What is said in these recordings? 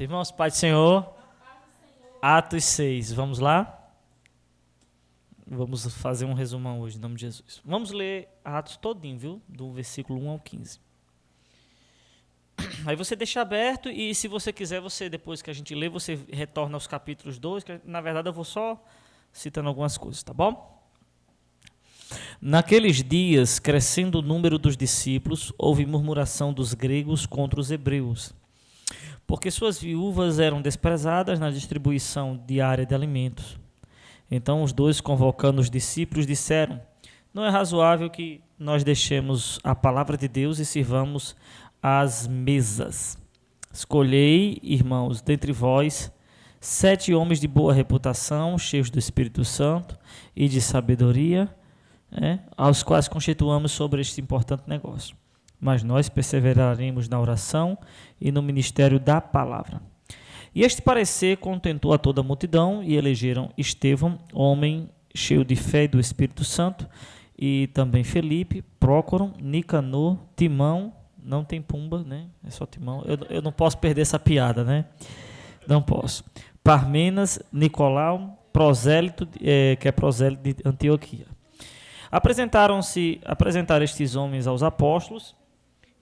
Irmãos, Pai do Senhor, Atos 6, vamos lá? Vamos fazer um resumão hoje, em nome de Jesus. Vamos ler Atos todinho, viu? Do versículo 1 ao 15. Aí você deixa aberto e se você quiser, você depois que a gente lê, você retorna aos capítulos 2, que na verdade eu vou só citando algumas coisas, tá bom? Naqueles dias, crescendo o número dos discípulos, houve murmuração dos gregos contra os hebreus, porque suas viúvas eram desprezadas na distribuição diária de alimentos. Então os dois, convocando os discípulos, disseram: não é razoável que nós deixemos a palavra de Deus e sirvamos às mesas. Escolhei, irmãos, dentre vós 7 homens de boa reputação, cheios do Espírito Santo e de sabedoria, aos quais constituamos sobre este importante negócio. Mas nós perseveraremos na oração e no ministério da palavra. E este parecer contentou a toda a multidão, e elegeram Estevão, homem cheio de fé e do Espírito Santo, e também Felipe, Prócoro, Nicanor, Timão, não tem Pumba, né? É só Timão. Eu não posso perder essa piada, né? Não posso. Parmenas, Nicolau, prosélito, que é prosélito de Antioquia. Apresentaram estes homens aos apóstolos,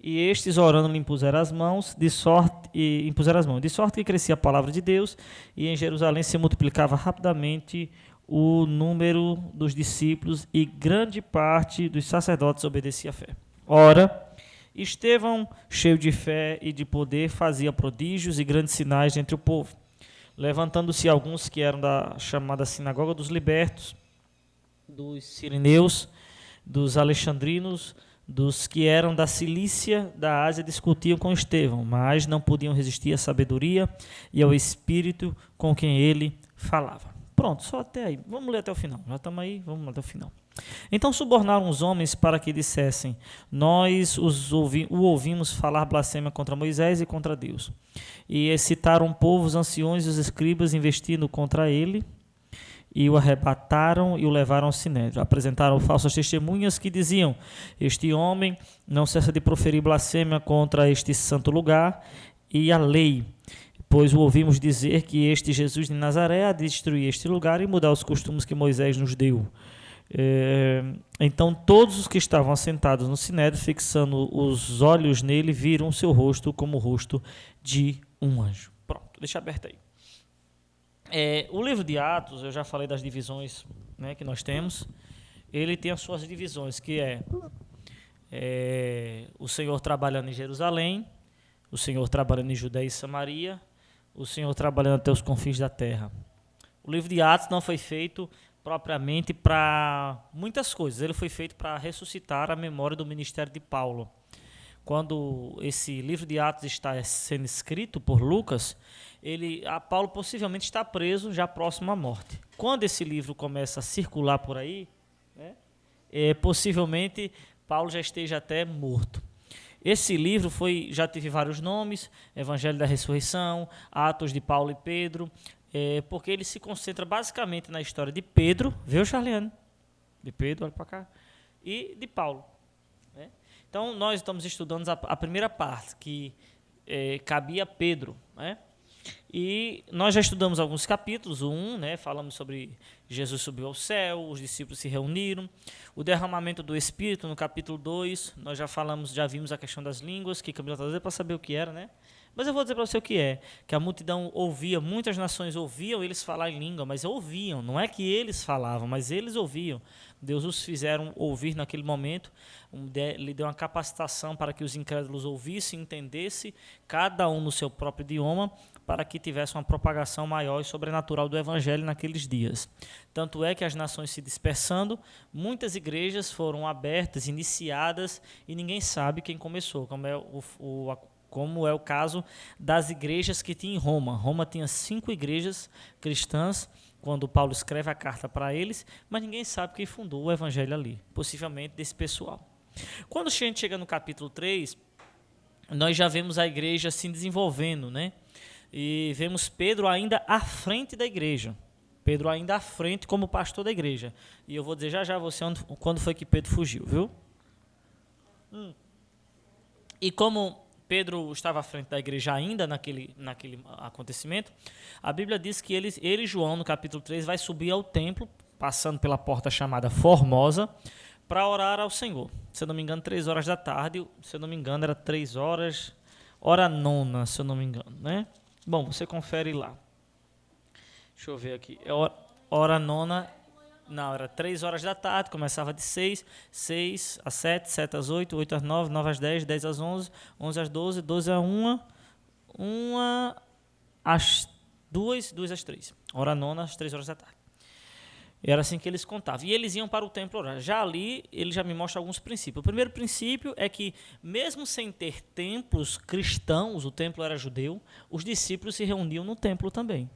e estes, orando, lhe impuseram as mãos, de sorte que crescia a palavra de Deus, e em Jerusalém se multiplicava rapidamente o número dos discípulos, e grande parte dos sacerdotes obedecia à fé. Ora, Estevão, cheio de fé e de poder, fazia prodígios e grandes sinais entre o povo. Levantando-se alguns que eram da chamada sinagoga dos libertos, dos sirineus, dos alexandrinos, dos que eram da Cilícia, da Ásia, discutiam com Estevão, mas não podiam resistir à sabedoria e ao espírito com quem ele falava. Pronto, só até aí. Vamos ler até o final. Já estamos aí, vamos ler até o final. Então subornaram os homens para que dissessem: nós o ouvimos falar blasfêmia contra Moisés e contra Deus. E excitaram o povo, os anciões e os escribas, investindo contra ele, e o arrebataram e o levaram ao sinédrio. Apresentaram falsas testemunhas que diziam: este homem não cessa de proferir blasfêmia contra este santo lugar e a lei, pois o ouvimos dizer que este Jesus de Nazaré há de destruir este lugar e mudar os costumes que Moisés nos deu. Então todos os que estavam assentados no sinédrio, fixando os olhos nele, viram seu rosto como o rosto de um anjo. Pronto, deixa aberto aí. O livro de Atos, eu já falei das divisões, né, que nós temos. Ele tem as suas divisões, que o Senhor trabalhando em Jerusalém, o Senhor trabalhando em Judéia e Samaria, o Senhor trabalhando até os confins da terra. O livro de Atos não foi feito propriamente para muitas coisas. Ele foi feito para ressuscitar a memória do ministério de Paulo. Quando esse livro de Atos está sendo escrito por Lucas, Paulo possivelmente está preso, já próximo à morte. Quando esse livro começa a circular por aí, possivelmente Paulo já esteja até morto. Esse livro já teve vários nomes: Evangelho da Ressurreição, Atos de Paulo e Pedro, porque ele se concentra basicamente na história de Pedro, viu, Charliane? De Pedro, olha para cá, e de Paulo. Então, nós estamos estudando a primeira parte, que cabia a Pedro, E nós já estudamos alguns capítulos. O 1, falamos sobre Jesus subiu ao céu, os discípulos se reuniram. O derramamento do Espírito, no capítulo 2, nós já vimos a questão das línguas, que Camila está dizendo para saber o que era, Mas eu vou dizer para você o que é, que a multidão ouvia, muitas nações ouviam eles falar em língua, mas ouviam, não é que eles falavam, mas eles ouviam. Deus os fizeram ouvir naquele momento, lhe deu uma capacitação para que os incrédulos ouvissem, entendessem, cada um no seu próprio idioma, para que tivesse uma propagação maior e sobrenatural do Evangelho naqueles dias. Tanto é que as nações se dispersando, muitas igrejas foram abertas, iniciadas, e ninguém sabe quem começou, como é o caso das igrejas que tinha em Roma. Roma tinha 5 igrejas cristãs, quando Paulo escreve a carta para eles, mas ninguém sabe quem fundou o evangelho ali, possivelmente desse pessoal. Quando a gente chega no capítulo 3, nós já vemos a igreja se desenvolvendo, E vemos Pedro ainda à frente da igreja. Pedro ainda à frente como pastor da igreja. E eu vou dizer já você quando foi que Pedro fugiu, viu? E como Pedro estava à frente da igreja ainda naquele acontecimento, a Bíblia diz que ele, João, no capítulo 3, vai subir ao templo, passando pela porta chamada Formosa, para orar ao Senhor. Se eu não me engano, 3 horas da tarde, se eu não me engano, era 3 horas, hora nona, se eu não me engano, né? Bom, você confere lá. Deixa eu ver aqui. Hora nona, não, era 3 horas da tarde, começava de 6 às 7, 7 às 8, 8 às 9, 9 às 10, 10 às 11, 11 às 12, 12 às 1, 1 às 2, 2 às 3. Hora nona, às 3 horas da tarde. Era assim que eles contavam. E eles iam para o templo orar. Já ali, ele já me mostra alguns princípios. O primeiro princípio é que, mesmo sem ter templos cristãos, o templo era judeu, os discípulos se reuniam no templo também.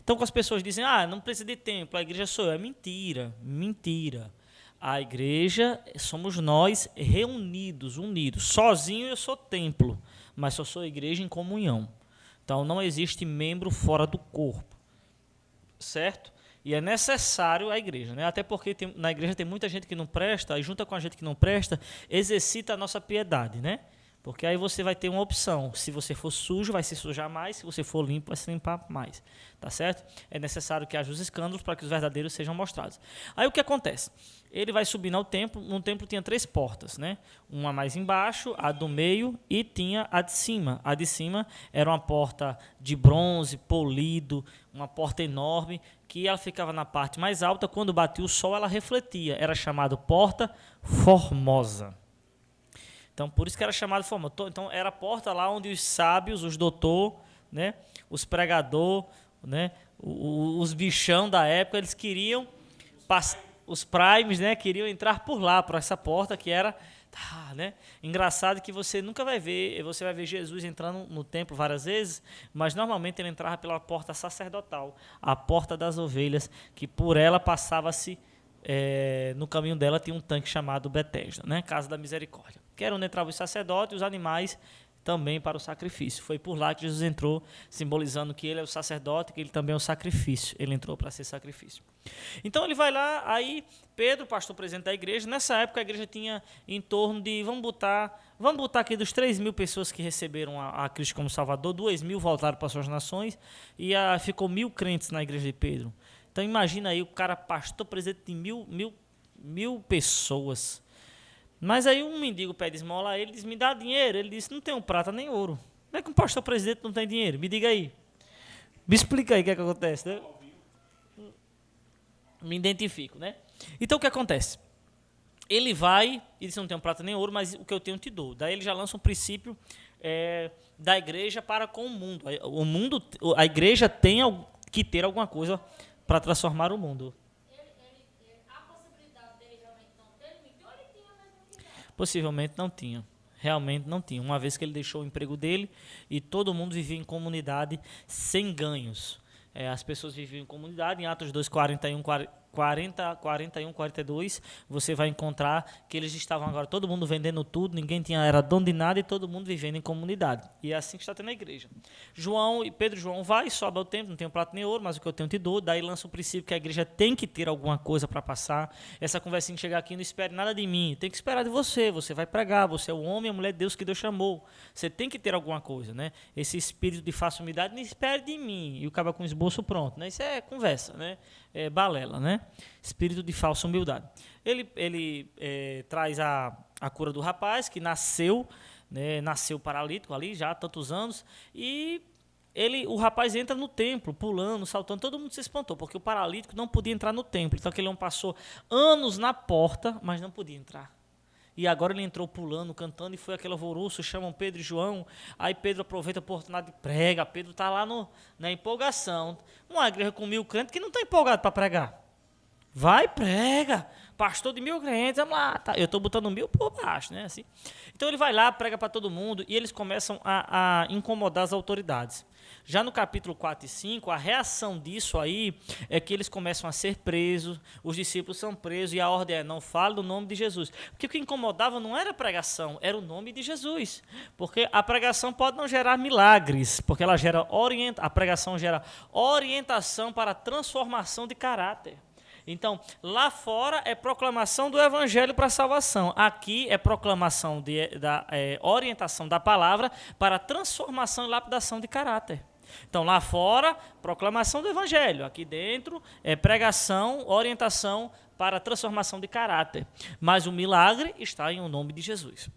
Então, quando as pessoas dizem, não precisa de templo, a igreja sou eu. É mentira, mentira. A igreja somos nós reunidos, unidos. Sozinho eu sou templo, mas só sou igreja em comunhão. Então, não existe membro fora do corpo. Certo? E é necessário a igreja, né? Até porque na igreja tem muita gente que não presta, e junto com a gente que não presta, exercita a nossa piedade, né? Porque aí você vai ter uma opção. Se você for sujo, vai se sujar mais. Se você for limpo, vai se limpar mais. Tá certo? É necessário que haja os escândalos para que os verdadeiros sejam mostrados. Aí o que acontece? Ele vai subindo ao templo. No templo tinha 3 portas, né? Uma mais embaixo, a do meio e tinha a de cima. A de cima era uma porta de bronze, polido, uma porta enorme, que ela ficava na parte mais alta. Quando batia o sol, ela refletia. Era chamada Porta Formosa. Então, por isso que era chamado Formosa. Então, era a porta lá onde os sábios, os doutores, né, os pregadores, né, os bichão da época, eles queriam, os primes, né, queriam entrar por lá, por essa porta que era, né, engraçado que você nunca vai ver, você vai ver Jesus entrando no templo várias vezes, mas normalmente ele entrava pela porta sacerdotal, a porta das ovelhas, que por ela passava-se, no caminho dela tinha um tanque chamado Betesda, né, Casa da Misericórdia, que era onde entravam os sacerdotes e os animais também para o sacrifício. Foi por lá que Jesus entrou, simbolizando que ele é o sacerdote, que ele também é o sacrifício. Ele entrou para ser sacrifício. Então ele vai lá, aí Pedro, pastor presidente da igreja, nessa época a igreja tinha em torno de, vamos botar aqui dos 3.000 pessoas que receberam a Cristo como Salvador, 2.000 voltaram para suas nações e ficou 1.000 crentes na igreja de Pedro. Então imagina aí o cara pastor presidente de mil pessoas. Mas aí um mendigo pede esmola a ele, diz, me dá dinheiro. Ele disse, não tenho prata nem ouro. Como é que um pastor presidente não tem dinheiro? Me diga aí. Me explica aí o que é que acontece, né? Me identifico, né? Então o que acontece? Ele vai e diz, não tenho prata nem ouro, mas o que eu tenho te dou. Daí ele já lança um princípio da igreja para com o mundo. A igreja tem que ter alguma coisa para transformar o mundo. Possivelmente não tinha. Realmente não tinha. Uma vez que ele deixou o emprego dele e todo mundo vivia em comunidade sem ganhos. As pessoas viviam em comunidade. Em Atos 2, 41, 42, você vai encontrar que eles estavam agora todo mundo vendendo tudo, ninguém era dono de nada e todo mundo vivendo em comunidade. E é assim que está tendo a igreja. Pedro e João vai, sobe ao templo, não tem prata nem ouro, mas o que eu tenho te dou. Daí lança o princípio que a igreja tem que ter alguma coisa para passar. Essa conversinha de chegar aqui, não espere nada de mim, tem que esperar de você. Você vai pregar, você é o homem e a mulher de Deus que Deus chamou. Você tem que ter alguma coisa, né? Esse espírito de falsa humildade, não espere de mim. E o cara com o esboço pronto, né? Isso é conversa, né? Balela, né? Espírito de falsa humildade. Ele traz a cura do rapaz que nasceu, né, nasceu paralítico ali já há tantos anos, e o rapaz entra no templo, pulando, saltando, todo mundo se espantou, porque o paralítico não podia entrar no templo, então aquele homem passou anos na porta, mas não podia entrar. E agora ele entrou pulando, cantando, e foi aquele alvoroço, chamam Pedro e João, aí Pedro aproveita a oportunidade e prega, Pedro está lá na empolgação. Uma igreja com 1.000 crentes que não está empolgado para pregar. Vai, prega, pastor de 1.000 crentes, vamos lá. Tá. Eu estou botando 1.000 por baixo, né? Assim. Então ele vai lá, prega para todo mundo, e eles começam a incomodar as autoridades. Já no capítulo 4 e 5, a reação disso aí é que eles começam a ser presos, os discípulos são presos, e a ordem é, não fale do nome de Jesus. Porque o que incomodava não era a pregação, era o nome de Jesus. Porque a pregação pode não gerar milagres, porque a pregação gera orientação para a transformação de caráter. Então, lá fora é proclamação do evangelho para a salvação. Aqui é proclamação da orientação da palavra para transformação e lapidação de caráter. Então, lá fora, proclamação do evangelho. Aqui dentro é pregação, orientação para transformação de caráter. Mas o milagre está em o nome de Jesus.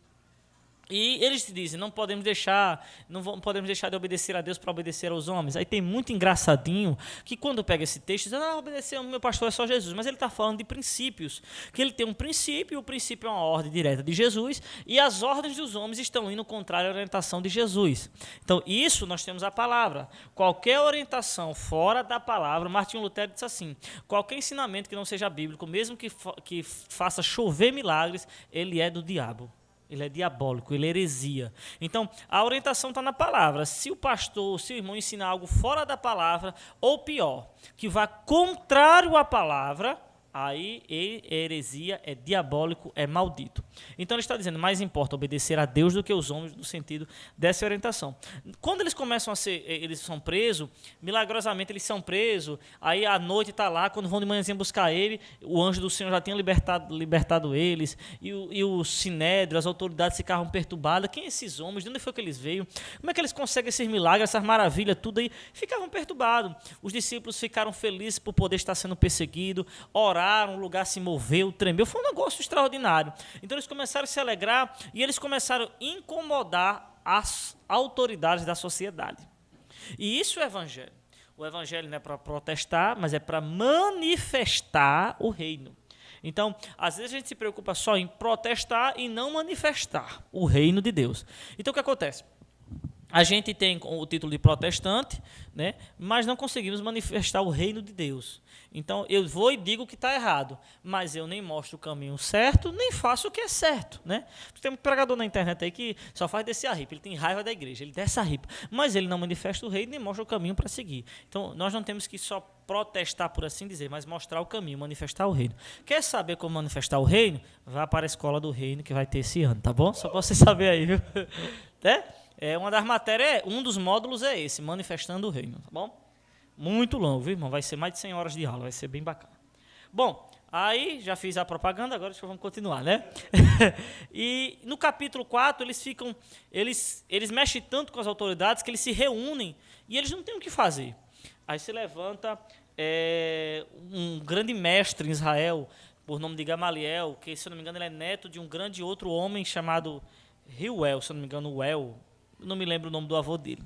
E eles dizem, não podemos deixar de obedecer a Deus para obedecer aos homens. Aí tem muito engraçadinho que quando pega esse texto, diz, obedecer ao meu pastor é só Jesus. Mas ele está falando de princípios, que ele tem um princípio, e o princípio é uma ordem direta de Jesus, e as ordens dos homens estão indo contrário à orientação de Jesus. Então, isso nós temos a palavra. Qualquer orientação fora da palavra, Martinho Lutero disse assim, qualquer ensinamento que não seja bíblico, mesmo que faça chover milagres, ele é do diabo. Ele é diabólico, ele é heresia. Então, a orientação está na palavra. Se o pastor, se o irmão ensinar algo fora da palavra, ou pior, que vá contrário à palavra, aí é heresia, é diabólico, é maldito. Então ele está dizendo, mais importa obedecer a Deus do que os homens, no sentido dessa orientação. Quando eles começam a ser, eles são presos, milagrosamente eles são presos, aí à noite está lá, quando vão de manhãzinha buscar ele, o anjo do Senhor já tinha libertado eles, e o sinédrio, as autoridades ficavam perturbadas. Quem esses homens? De onde foi que eles veio? Como é que eles conseguem esses milagres, essas maravilhas, tudo aí? Ficavam perturbados. Os discípulos ficaram felizes por poder estar sendo perseguido, oraram, o lugar se moveu, tremeu, foi um negócio extraordinário. Então eles começaram a se alegrar e eles começaram a incomodar as autoridades da sociedade. E isso é o evangelho. O evangelho não é para protestar, mas é para manifestar o reino. Então, às vezes a gente se preocupa só em protestar e não manifestar o reino de Deus. Então o que acontece? A gente tem o título de protestante, né, mas não conseguimos manifestar o reino de Deus. Então, eu vou e digo que está errado, mas eu nem mostro o caminho certo, nem faço o que é certo. Né? Tem um pregador na internet aí que só faz descer a ripa, ele tem raiva da igreja, ele desce a ripa, mas ele não manifesta o reino nem mostra o caminho para seguir. Então, nós não temos que só protestar, por assim dizer, mas mostrar o caminho, manifestar o reino. Quer saber como manifestar o reino? Vá para a escola do reino que vai ter esse ano, tá bom? Só para você saber aí, viu? Uma das matérias, um dos módulos é esse, manifestando o reino, tá bom? Muito longo, viu, irmão? Vai ser mais de 100 horas de aula, vai ser bem bacana. Bom, aí já fiz a propaganda, agora vamos continuar, né? E no capítulo 4, eles mexem tanto com as autoridades que eles se reúnem e eles não têm o que fazer. Aí se levanta um grande mestre em Israel, por nome de Gamaliel, que, se eu não me engano, ele é neto de um grande outro homem chamado Reuel, se eu não me engano, não me lembro o nome do avô dele.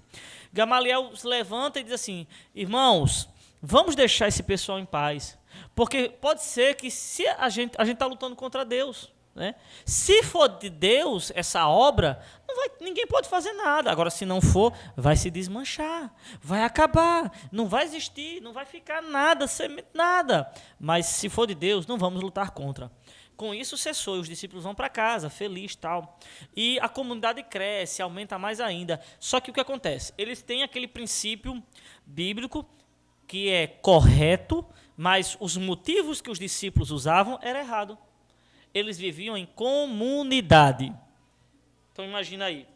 Gamaliel se levanta e diz assim, irmãos, vamos deixar esse pessoal em paz, porque pode ser que se a gente está lutando contra Deus, né? Se for de Deus essa obra, ninguém pode fazer nada. Agora, se não for, vai se desmanchar, vai acabar, não vai existir, não vai ficar nada, nada. Mas se for de Deus, não vamos lutar contra. Com isso cessou, e os discípulos vão para casa, feliz e tal. E a comunidade cresce, aumenta mais ainda. Só que o que acontece? Eles têm aquele princípio bíblico que é correto, mas os motivos que os discípulos usavam era errado. Eles viviam em comunidade. Então imagina aí,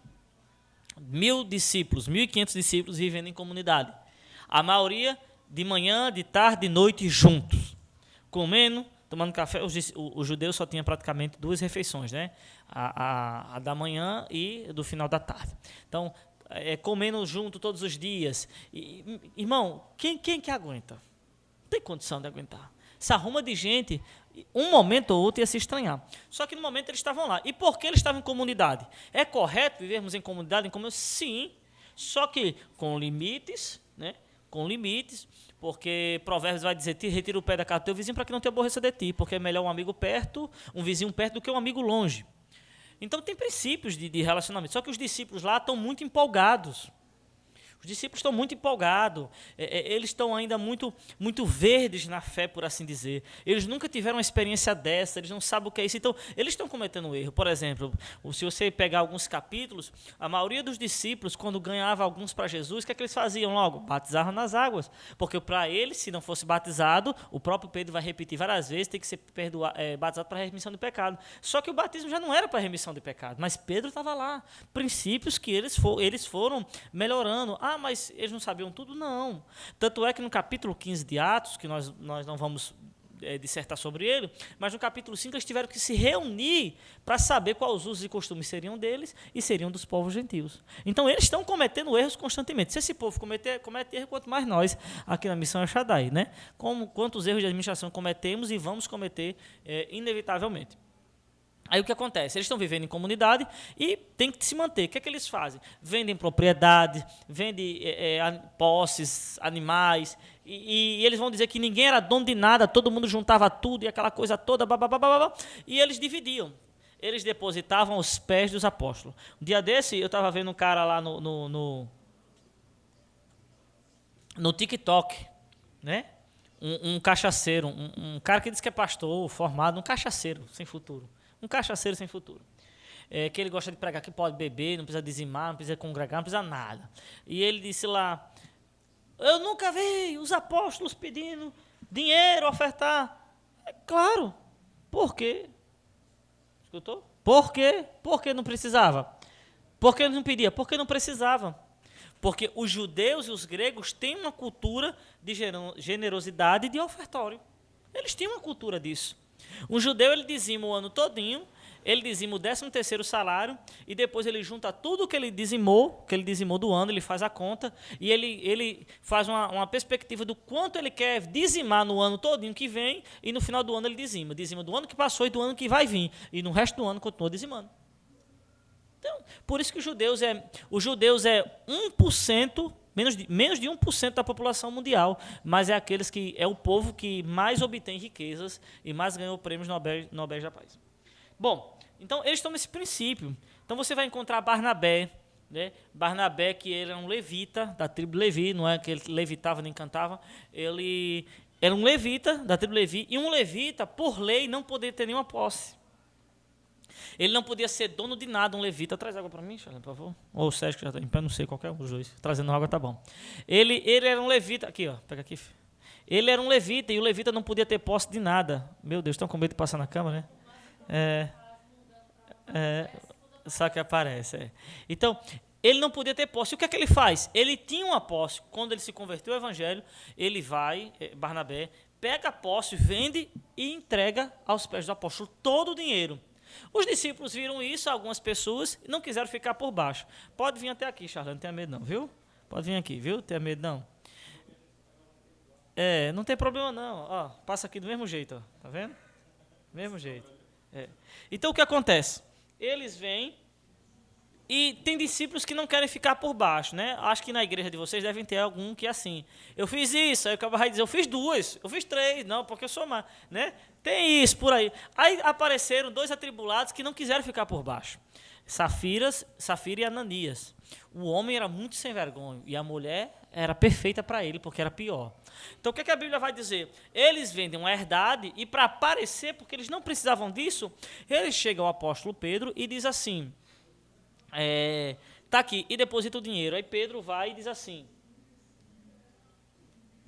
1.000 discípulos, 1.500 discípulos vivendo em comunidade. A maioria de manhã, de tarde, de noite, juntos, comendo, tomando café. Os judeus só tinham praticamente 2 refeições, né? A da manhã e do final da tarde. Então, comendo junto todos os dias. Irmão, quem que aguenta? Não tem condição de aguentar. Se arruma de gente, um momento ou outro ia se estranhar. Só que no momento eles estavam lá. E por que eles estavam em comunidade? É correto vivermos em comunidade? Sim, só que com limites, né? Com limites, porque Provérbios vai dizer, retira o pé da casa do teu vizinho para que não te aborreça de ti, porque é melhor um vizinho perto do que um amigo longe. Então tem princípios de relacionamento, só que os discípulos lá estão muito empolgados. Os discípulos estão muito empolgados, eles estão ainda muito, muito verdes na fé, por assim dizer. Eles nunca tiveram uma experiência dessa, eles não sabem o que é isso. Então, eles estão cometendo um erro. Por exemplo, se você pegar alguns capítulos, a maioria dos discípulos, quando ganhava alguns para Jesus, o que é que eles faziam logo? Batizavam nas águas. Porque para eles, se não fosse batizado, o próprio Pedro vai repetir várias vezes, tem que ser batizado para remissão de pecado. Só que o batismo já não era para remissão de pecado, mas Pedro estava lá. Princípios que eles foram melhorando. Mas eles não sabiam tudo? Não. Tanto é que no capítulo 15 de Atos, que nós não vamos dissertar sobre ele, mas no capítulo 5 eles tiveram que se reunir para saber quais os usos e costumes seriam deles e seriam dos povos gentios. Então eles estão cometendo erros constantemente. Se esse povo comete erro, quanto mais nós aqui na Missão El Shaddai, né? Quantos erros de administração cometemos e vamos cometer inevitavelmente. Aí o que acontece? Eles estão vivendo em comunidade e tem que se manter. O que é que eles fazem? Vendem propriedade, vendem posses, animais, e eles vão dizer que ninguém era dono de nada, todo mundo juntava tudo e aquela coisa toda, e eles dividiam. Eles depositavam aos pés dos apóstolos. Um dia desse, eu estava vendo um cara lá no TikTok, né? Um cachaceiro, um cara que diz que é pastor, formado, um cachaceiro sem futuro. Um cachaceiro sem futuro. Que ele gosta de pregar que pode beber, não precisa dizimar, não precisa congregar, não precisa nada. E ele disse lá, eu nunca vi os apóstolos pedindo dinheiro, ofertar. Claro. Por quê? Escutou? Por quê? Porque não precisava. Por que não pedia? Porque não precisava. Porque os judeus e os gregos têm uma cultura de generosidade e de ofertório. Eles têm uma cultura disso. Um judeu, ele dizima o ano todinho, ele dizima o 13º salário, e depois ele junta tudo que ele dizimou do ano, ele faz a conta, e ele faz uma perspectiva do quanto ele quer dizimar no ano todinho que vem, e no final do ano ele dizima do ano que passou e do ano que vai vir, e no resto do ano continua dizimando. Então, por isso que os judeus é 1%, menos de 1% da população mundial, mas é o povo que mais obtém riquezas e mais ganhou prêmios Nobel da Paz. Bom, então eles estão nesse princípio. Então você vai encontrar Barnabé, né? Barnabé, que ele era um levita da tribo Levi, não é que ele levitava nem cantava, ele era um levita da tribo Levi, e um levita, por lei, não poderia ter nenhuma posse. Ele não podia ser dono de nada, um levita. Traz água para mim, Charlene, por favor. Ou o Sérgio, que já está em pé, não sei, qualquer um dos dois. Trazendo água tá bom. Ele era um levita. Aqui, ó, pega aqui. Ele era um levita, e o levita não podia ter posse de nada. Meu Deus, estão com medo de passar na cama, né? Só que aparece. Então, ele não podia ter posse. E o que é que ele faz? Ele tinha uma posse. Quando ele se converteu ao evangelho, ele vai, Barnabé, pega a posse, vende e entrega aos pés do apóstolo todo o dinheiro. Os discípulos viram isso, algumas pessoas, e não quiseram ficar por baixo. Pode vir até aqui, Charlene, não tenha medo não, viu? Pode vir aqui, viu? Tenha medo não. Não tem problema não. Ó, passa aqui do mesmo jeito, ó. Tá vendo? Mesmo jeito. Então o que acontece? Eles vêm e tem discípulos que não querem ficar por baixo, né? Acho que na igreja de vocês devem ter algum que é assim. Eu fiz isso, aí o cara vai dizer, eu fiz 2, eu fiz 3, não, porque eu sou mais, né? Tem isso por aí. Aí apareceram 2 atribulados que não quiseram ficar por baixo. Safira e Ananias. O homem era muito sem vergonha e a mulher era perfeita para ele, porque era pior. Então o que a Bíblia vai dizer? Eles vendem uma herdade e para aparecer, porque eles não precisavam disso, eles chegam ao apóstolo Pedro e diz assim, tá aqui, e deposita o dinheiro. Aí Pedro vai e diz assim,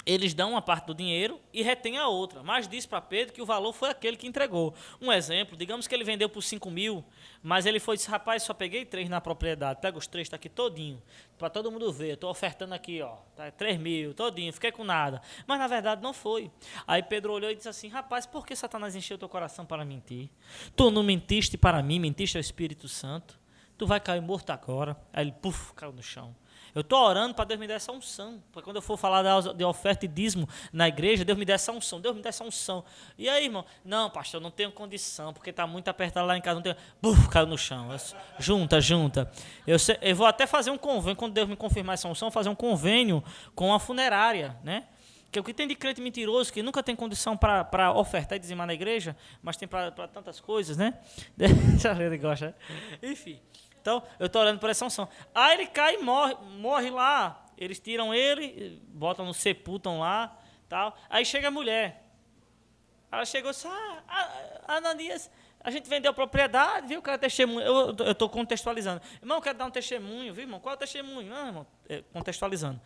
eles dão uma parte do dinheiro e retém a outra, mas diz para Pedro que o valor foi aquele que entregou. Um exemplo, digamos que ele vendeu por 5.000, mas ele foi e disse, rapaz, só peguei 3 na propriedade, pega os 3, está aqui todinho, para todo mundo ver, eu estou ofertando aqui, ó, tá 3.000, todinho, fiquei com nada. Mas na verdade não foi. Aí Pedro olhou e disse assim, rapaz, por que Satanás encheu teu coração para mentir? Tu não mentiste para mim, mentiste ao Espírito Santo, tu vai cair morto agora. Aí ele, caiu no chão. Eu estou orando para Deus me dar essa unção. Para quando eu for falar de oferta e dízimo na igreja, Deus me dá essa unção. Deus me dá essa unção. E aí, irmão? Não, pastor, eu não tenho condição, porque está muito apertado lá em casa. Não tenho... caiu no chão. Junta. Eu vou até fazer um convênio, quando Deus me confirmar essa unção, fazer um convênio com a funerária, né? Que o que tem de crente mentiroso, que nunca tem condição para ofertar e dizimar na igreja, mas tem para tantas coisas, né? Ele gosta, né? Enfim. Então, eu estou orando por essa unção. Aí ele cai e morre lá. Eles tiram ele, botam no sepultam lá, tal. Aí chega a mulher. Ela chegou e disse, Ananias, a gente vendeu a propriedade, viu? Quero testemunho. Eu estou contextualizando. Irmão, eu quero dar um testemunho, viu, irmão? Qual é o testemunho? Não, irmão, contextualizando.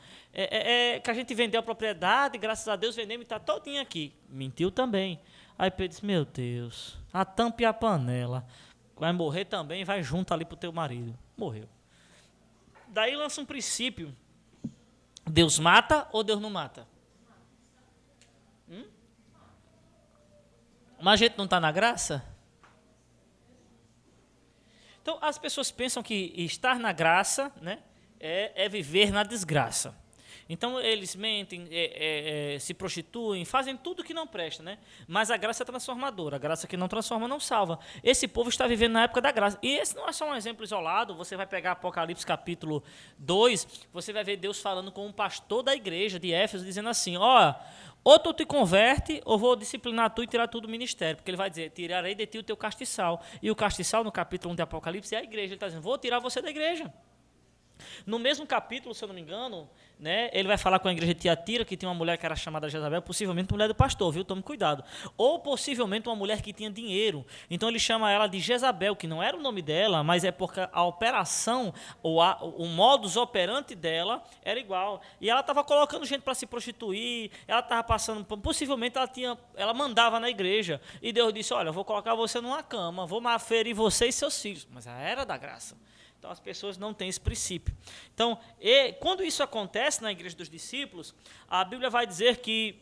Que a gente vendeu a propriedade, graças a Deus vendemos e está todinho aqui. Mentiu também. Aí Pedro disse, meu Deus, a tampa e a panela. Vai morrer também, vai junto ali para o teu marido. Morreu. Daí lança um princípio. Deus mata ou Deus não mata? Mas a gente não está na graça? Então, as pessoas pensam que estar na graça, né, é viver na desgraça. Então, eles mentem, se prostituem, fazem tudo que não presta, né? Mas a graça é transformadora. A graça que não transforma não salva. Esse povo está vivendo na época da graça. E esse não é só um exemplo isolado. Você vai pegar Apocalipse capítulo 2, você vai ver Deus falando com um pastor da igreja de Éfeso, dizendo assim, ó, ou tu te converte, ou vou disciplinar tu e tirar tu do ministério. Porque ele vai dizer, tirarei de ti o teu castiçal. E o castiçal, no capítulo 1 de Apocalipse, é a igreja. Ele está dizendo, vou tirar você da igreja. No mesmo capítulo, se eu não me engano, né, ele vai falar com a igreja de Tiatira, que tinha uma mulher que era chamada Jezabel, possivelmente mulher do pastor, viu? Tome cuidado. Ou possivelmente uma mulher que tinha dinheiro. Então ele chama ela de Jezabel, que não era o nome dela, mas é porque a operação, ou o modus operandi dela era igual. E ela estava colocando gente para se prostituir, ela estava passando, possivelmente ela mandava na igreja. E Deus disse, olha, eu vou colocar você numa cama, vou ferir você e seus filhos. Mas a era da graça. Então, as pessoas não têm esse princípio. Então, quando isso acontece na igreja dos discípulos, a Bíblia vai dizer que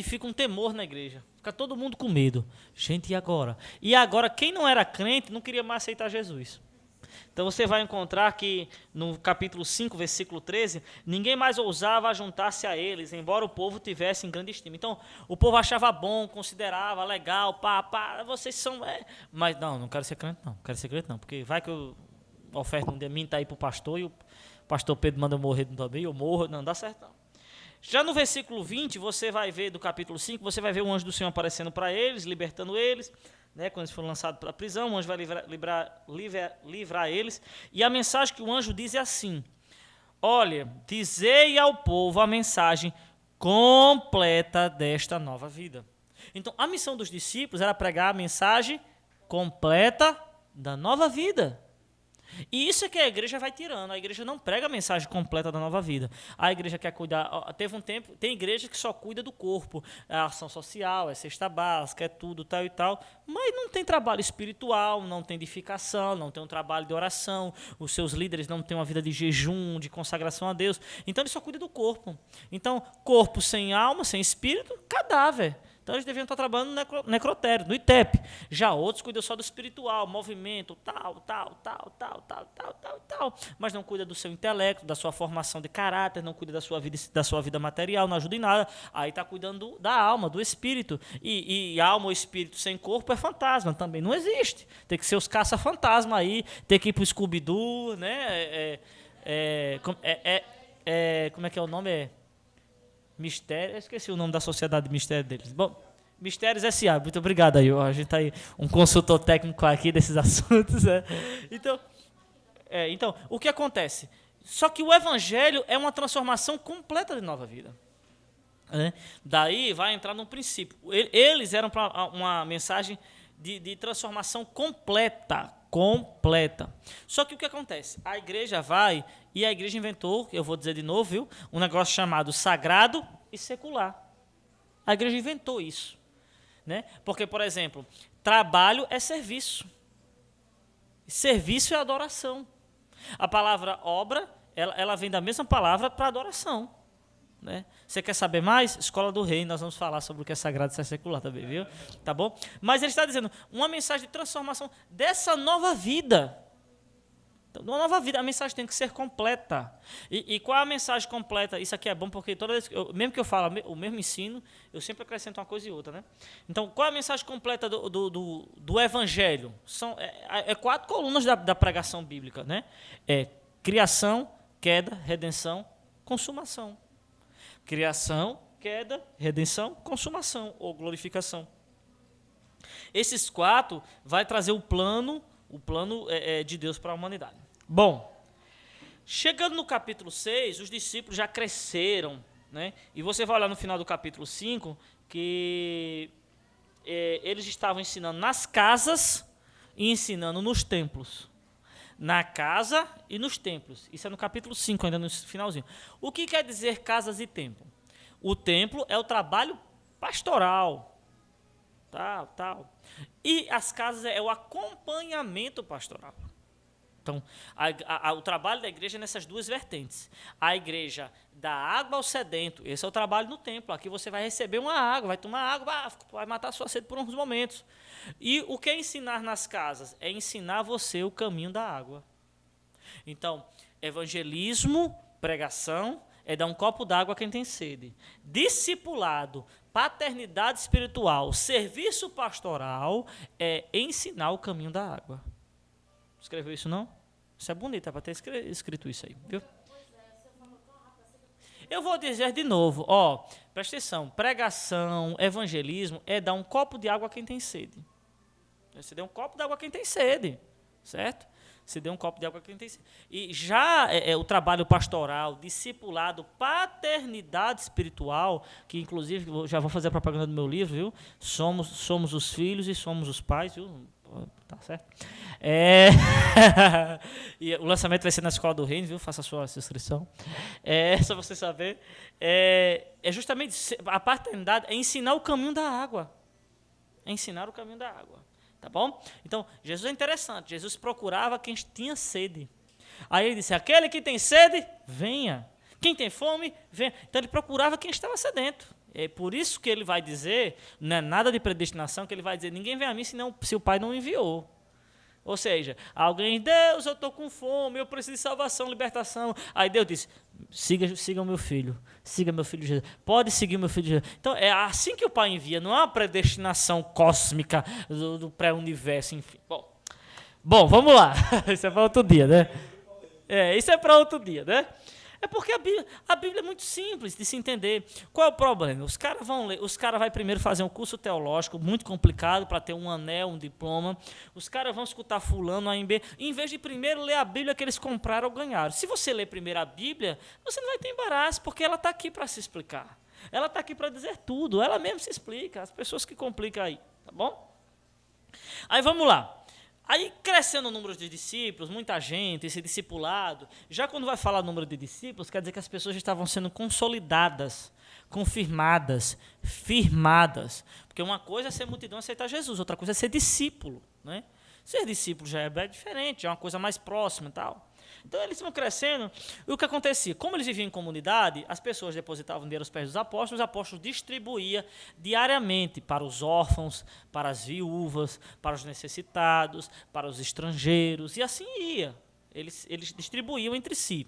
fica um temor na igreja. Fica todo mundo com medo. Gente, e agora? E agora, quem não era crente não queria mais aceitar Jesus. Então, você vai encontrar que no capítulo 5, versículo 13, ninguém mais ousava juntar-se a eles, embora o povo tivesse em grande estima. Então, o povo achava bom, considerava legal, vocês são... Mas não quero ser crente não, porque vai que eu oferto um de mim, tá aí para o pastor, e o pastor Pedro manda eu morrer também, eu morro, não dá certo não. Já no versículo 20, você vai ver, do capítulo 5, você vai ver o anjo do Senhor aparecendo para eles, libertando eles, né, quando eles foram lançados para a prisão, o anjo vai livrar eles. E a mensagem que o anjo diz é assim, olha, dizei ao povo a mensagem completa desta nova vida. Então, a missão dos discípulos era pregar a mensagem completa da nova vida. E isso é que a igreja vai tirando. A igreja não prega a mensagem completa da nova vida. A igreja quer cuidar... Teve um tempo... Tem igreja que só cuida do corpo. É ação social, é cesta básica, é tudo, tal e tal. Mas não tem trabalho espiritual, não tem edificação, não tem um trabalho de oração. Os seus líderes não têm uma vida de jejum, de consagração a Deus. Então, ele só cuida do corpo. Então, corpo sem alma, sem espírito, cadáver. Então, eles deviam estar trabalhando no necrotério, no ITEP. Já outros cuidam só do espiritual, movimento, tal. Mas não cuida do seu intelecto, da sua formação de caráter, não cuida da sua vida material, não ajuda em nada. Aí está cuidando da alma, do espírito. E alma ou espírito sem corpo é fantasma, também não existe. Tem que ser os caça-fantasma aí, tem que ir para o Scooby-Doo, né? Como é que é o nome? Mistério, eu esqueci o nome da sociedade de mistério deles. Bom, Mistérios S.A., muito obrigado aí. A gente está aí, um consultor técnico aqui desses assuntos. Né? Então, o que acontece? Só que o evangelho é uma transformação completa de nova vida. Né? Daí vai entrar num princípio. Eles eram para uma mensagem de transformação completa. Só que o que acontece? A igreja vai, e a igreja inventou, eu vou dizer de novo, viu, um negócio chamado sagrado e secular. A igreja inventou isso. Né? Porque, por exemplo, trabalho é serviço. Serviço é adoração. A palavra obra, ela vem da mesma palavra para adoração. Né? Você quer saber mais? Escola do Reino, nós vamos falar sobre o que é sagrado e o que é secular também, viu? Tá bom? Mas ele está dizendo uma mensagem de transformação dessa nova vida. Então, uma nova vida, a mensagem tem que ser completa. E qual é a mensagem completa? Isso aqui é bom porque toda vez, mesmo que eu falo o mesmo ensino, eu sempre acrescento uma coisa e outra. Né? Então, qual é a mensagem completa do Evangelho? São 4 colunas da pregação bíblica. Né? É criação, queda, redenção, consumação. Criação, queda, redenção, consumação ou glorificação. Esses 4 vai trazer o plano de Deus para a humanidade. Bom, chegando no capítulo 6, os discípulos já cresceram, né? E você vai olhar no final do capítulo 5 que eles estavam ensinando nas casas e ensinando nos templos. Na casa e nos templos. Isso é no capítulo 5, ainda no finalzinho. O que quer dizer casas e templo? O templo é o trabalho pastoral. Tal. E as casas é o acompanhamento pastoral. Então, o trabalho da igreja é nessas duas vertentes. A igreja dá água ao sedento, esse é o trabalho no templo. Aqui você vai receber uma água, vai tomar água, vai matar a sua sede por uns momentos. E o que é ensinar nas casas? É ensinar você o caminho da água. Então, evangelismo, pregação, é dar um copo d'água a quem tem sede. Discipulado, paternidade espiritual, serviço pastoral, é ensinar o caminho da água. Escreveu isso, não? Isso é bonito, é para ter escrito isso aí, viu? Eu vou dizer de novo, presta atenção, pregação, evangelismo é dar um copo de água a quem tem sede. Você deu um copo de água a quem tem sede, certo? Você deu um copo de água a quem tem sede. E já o trabalho pastoral, discipulado, paternidade espiritual, que inclusive, já vou fazer a propaganda do meu livro, viu? Somos os filhos e somos os pais, viu? Tá certo? E o lançamento vai ser na Escola do Reino, viu? Faça a sua inscrição. Só você saber. É justamente a paternidade, é ensinar o caminho da água. É ensinar o caminho da água. Tá bom? Então, Jesus é interessante. Jesus procurava quem tinha sede. Aí ele disse, aquele que tem sede, venha. Quem tem fome, venha. Então, ele procurava quem estava sedento. É por isso que ele vai dizer, não é nada de predestinação, que ele vai dizer, ninguém vem a mim se o Pai não enviou. Ou seja, alguém, Deus, eu estou com fome, eu preciso de salvação, libertação. Aí Deus disse, siga o meu filho, siga meu filho Jesus. Pode seguir o meu filho Jesus. Então, é assim que o Pai envia, não é uma predestinação cósmica do pré-universo, enfim. Bom, vamos lá. Isso é para outro dia, né? Isso é para outro dia, né? É porque a Bíblia é muito simples de se entender. Qual é o problema? Os caras vão primeiro fazer um curso teológico muito complicado para ter um anel, um diploma. Os caras vão escutar fulano, A em B, em vez de primeiro ler a Bíblia que eles compraram ou ganharam. Se você ler primeiro a Bíblia, você não vai ter embaraço, porque ela está aqui para se explicar. Ela está aqui para dizer tudo. Ela mesmo se explica. As pessoas que complicam aí, tá bom? Aí vamos lá. Aí, crescendo o número de discípulos, muita gente, esse discipulado, já quando vai falar o número de discípulos, quer dizer que as pessoas já estavam sendo consolidadas, confirmadas, firmadas. Porque uma coisa é ser multidão e aceitar Jesus, outra coisa é ser discípulo, né? Ser discípulo já é diferente, já é uma coisa mais próxima e tal. Então, eles vão crescendo. E o que acontecia? Como eles viviam em comunidade, as pessoas depositavam dinheiro aos pés dos apóstolos, os apóstolos distribuíam diariamente para os órfãos, para as viúvas, para os necessitados, para os estrangeiros, e assim ia. Eles distribuíam entre si.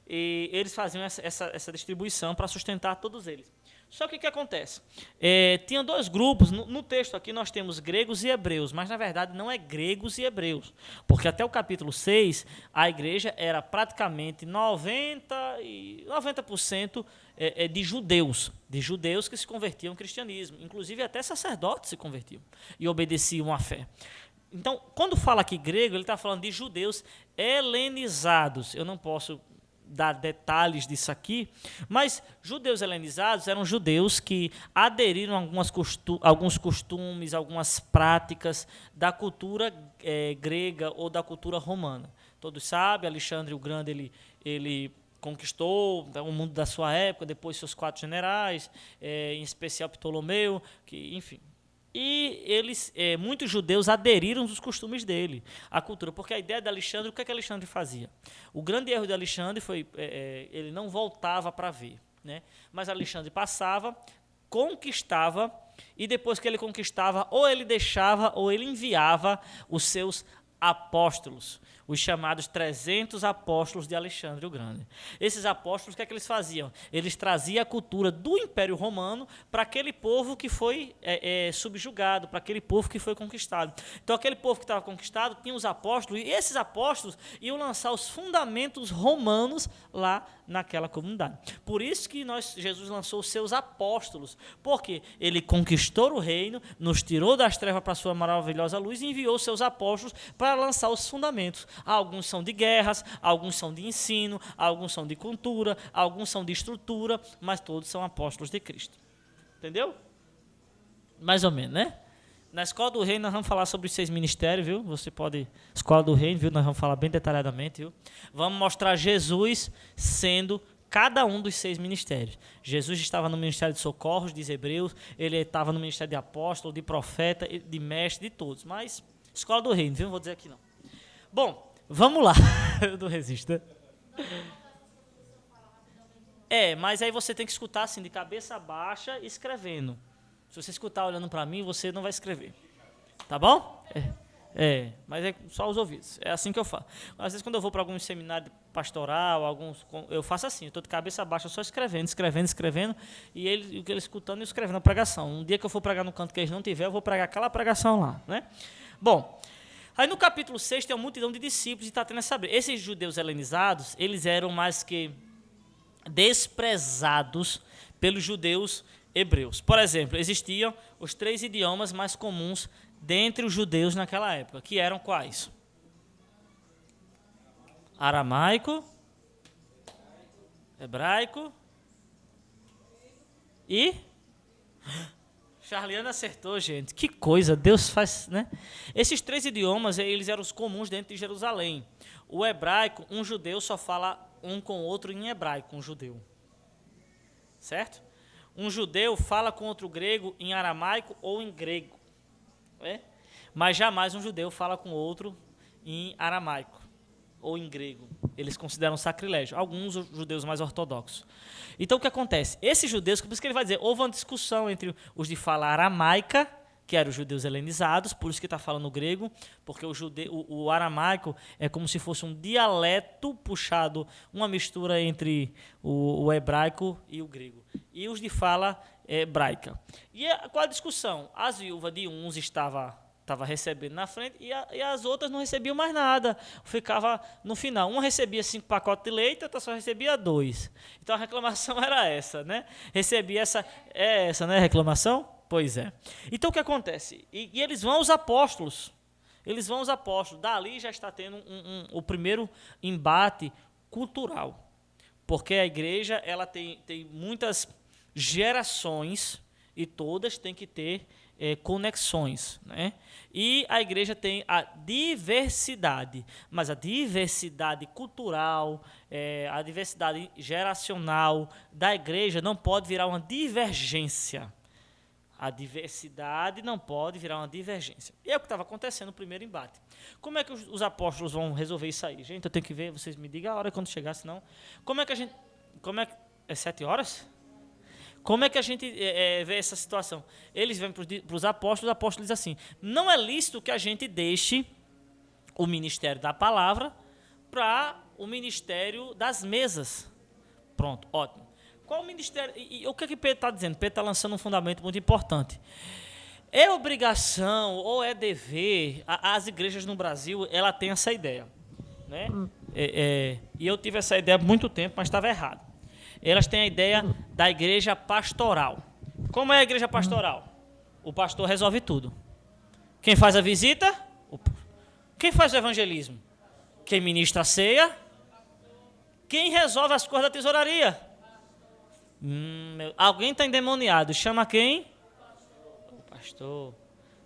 E eles faziam essa distribuição para sustentar todos eles. Só que o que acontece? Tinha dois grupos, no texto aqui nós temos gregos e hebreus, mas na verdade não é gregos e hebreus, porque até o capítulo 6, a igreja era praticamente 90% de judeus que se convertiam ao cristianismo, inclusive até sacerdotes se convertiam e obedeciam à fé. Então, quando fala aqui grego, ele está falando de judeus helenizados. Eu não posso dar detalhes disso aqui, mas judeus helenizados eram judeus que aderiram a alguns costumes, algumas práticas da cultura grega ou da cultura romana. Todos sabem, Alexandre o Grande, ele conquistou o mundo da sua época, depois seus 4 generais, em especial Ptolomeu, que, enfim. E muitos judeus aderiram aos costumes dele, à cultura, porque a ideia de Alexandre, o que Alexandre fazia? O grande erro de Alexandre foi, ele não voltava para ver, né? Mas Alexandre passava, conquistava, e depois que ele conquistava, ou ele deixava, ou ele enviava os seus apóstolos, os chamados 300 apóstolos de Alexandre o Grande. Esses apóstolos, o que é que eles faziam? Eles traziam a cultura do Império Romano para aquele povo que foi subjugado, para aquele povo que foi conquistado. Então, aquele povo que estava conquistado tinha os apóstolos, e esses apóstolos iam lançar os fundamentos romanos lá naquela comunidade. Por isso que Jesus lançou os seus apóstolos, porque ele conquistou o reino, nos tirou das trevas para a sua maravilhosa luz e enviou os seus apóstolos para lançar os fundamentos. Alguns são de guerras, alguns são de ensino, alguns são de cultura, alguns são de estrutura, mas todos são apóstolos de Cristo. Entendeu? Mais ou menos, né? Na Escola do Reino nós vamos falar sobre os 6 ministérios, viu? Você pode... Escola do Reino, viu? Nós vamos falar bem detalhadamente, viu? Vamos mostrar Jesus sendo cada um dos 6 ministérios. Jesus estava no ministério de socorros, diz Hebreus, ele estava no ministério de apóstolo, de profeta, de mestre, de todos. Mas, Escola do Reino, viu? Não vou dizer aqui não. Bom, Vamos lá. Eu não resisto, né? Mas aí você tem que escutar assim, de cabeça baixa, escrevendo. Se você escutar olhando para mim, você não vai escrever. Tá bom? Mas é só os ouvidos. É assim que eu faço. Às vezes, quando eu vou para algum seminário pastoral, eu faço assim, eu estou de cabeça baixa, só escrevendo, e ele escutando e escrevendo a pregação. Um dia que eu for pregar no canto que eles não tiver, eu vou pregar aquela pregação lá, né? Bom, aí no capítulo 6 tem uma multidão de discípulos e está tendo essa briga. Esses judeus helenizados, eles eram mais que desprezados pelos judeus hebreus. Por exemplo, existiam os 3 idiomas mais comuns dentre os judeus naquela época, que eram quais? Aramaico, hebraico e... Charliana acertou, gente. Que coisa, Deus faz, né? Esses 3 idiomas, eles eram os comuns dentro de Jerusalém. O hebraico, um judeu só fala um com o outro em hebraico, um judeu. Certo? Um judeu fala com outro grego em aramaico ou em grego. Mas jamais um judeu fala com outro em aramaico ou em grego. Eles consideram sacrilégio. Alguns judeus mais ortodoxos. Então, o que acontece? Esses judeus, por isso que ele vai dizer, houve uma discussão entre os de fala aramaica, que eram os judeus helenizados, por isso que está falando grego, porque o aramaico é como se fosse um dialeto puxado, uma mistura entre o hebraico e o grego. E os de fala hebraica. E qual a discussão? As viúvas de uns estavam recebendo na frente e as outras não recebiam mais nada. Ficava no final. Uma recebia 5 pacotes de leite, a outra só recebia 2. Então a reclamação era essa, né? Recebia essa, né, a reclamação? Pois é. Então o que acontece? E eles vão aos apóstolos. Dali já está tendo o primeiro embate cultural. Porque a igreja ela tem muitas gerações e todas têm que ter conexões, né? E a igreja tem a diversidade, mas a diversidade cultural, a diversidade geracional da igreja não pode virar uma divergência. A diversidade não pode virar uma divergência. E é o que estava acontecendo no primeiro embate. Como é que os apóstolos vão resolver isso aí? Gente, eu tenho que ver, vocês me digam a hora quando chegar, senão... É 7 horas? Como é que a gente vê essa situação? Eles vêm para os apóstolos dizem assim, não é lícito que a gente deixe o ministério da palavra para o ministério das mesas. Pronto, ótimo. Qual o ministério? E o que é que Pedro está dizendo? Pedro está lançando um fundamento muito importante. É obrigação ou é dever, as igrejas no Brasil, ela tem essa ideia. Né? E eu tive essa ideia há muito tempo, mas estava errado. Elas têm a ideia da igreja pastoral. Como é a igreja pastoral? O pastor resolve tudo. Quem faz a visita? Quem faz o evangelismo? Quem ministra a ceia? Quem resolve as coisas da tesouraria? Alguém está endemoniado. Chama quem? O pastor.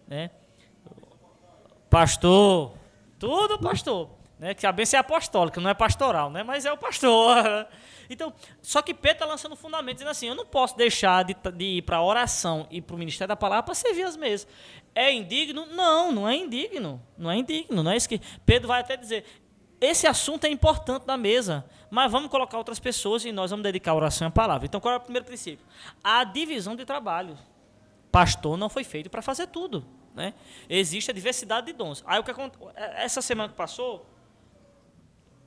Né? Pastor. Tudo pastor. Né? Que a bênção é apostólica, não é pastoral, né? Mas é o pastor. Então, só que Pedro está lançando um fundamento, dizendo assim, eu não posso deixar de ir para a oração e para o ministério da palavra para servir as mesas. É indigno? Não é indigno. Não é isso que... Pedro vai até dizer, esse assunto é importante na mesa, mas vamos colocar outras pessoas e nós vamos dedicar a oração e a palavra. Então, qual é o primeiro princípio? A divisão de trabalho. Pastor não foi feito para fazer tudo. Né? Existe a diversidade de dons. Aí, essa semana que passou,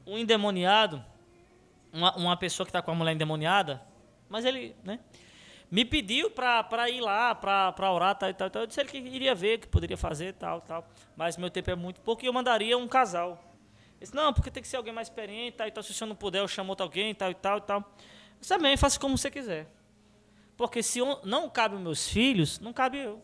um endemoniado, uma pessoa que está com a mulher endemoniada, mas ele, né, me pediu para ir lá, para orar, tal. Eu disse ele que iria ver, que poderia fazer, tal. Mas meu tempo é muito pouco e eu mandaria um casal. Ele disse, não, porque tem que ser alguém mais experiente, tal. Se o senhor não puder, eu chamo outro alguém, tal. Eu disse, também, faça como você quiser. Porque se não cabe os meus filhos, não cabe eu.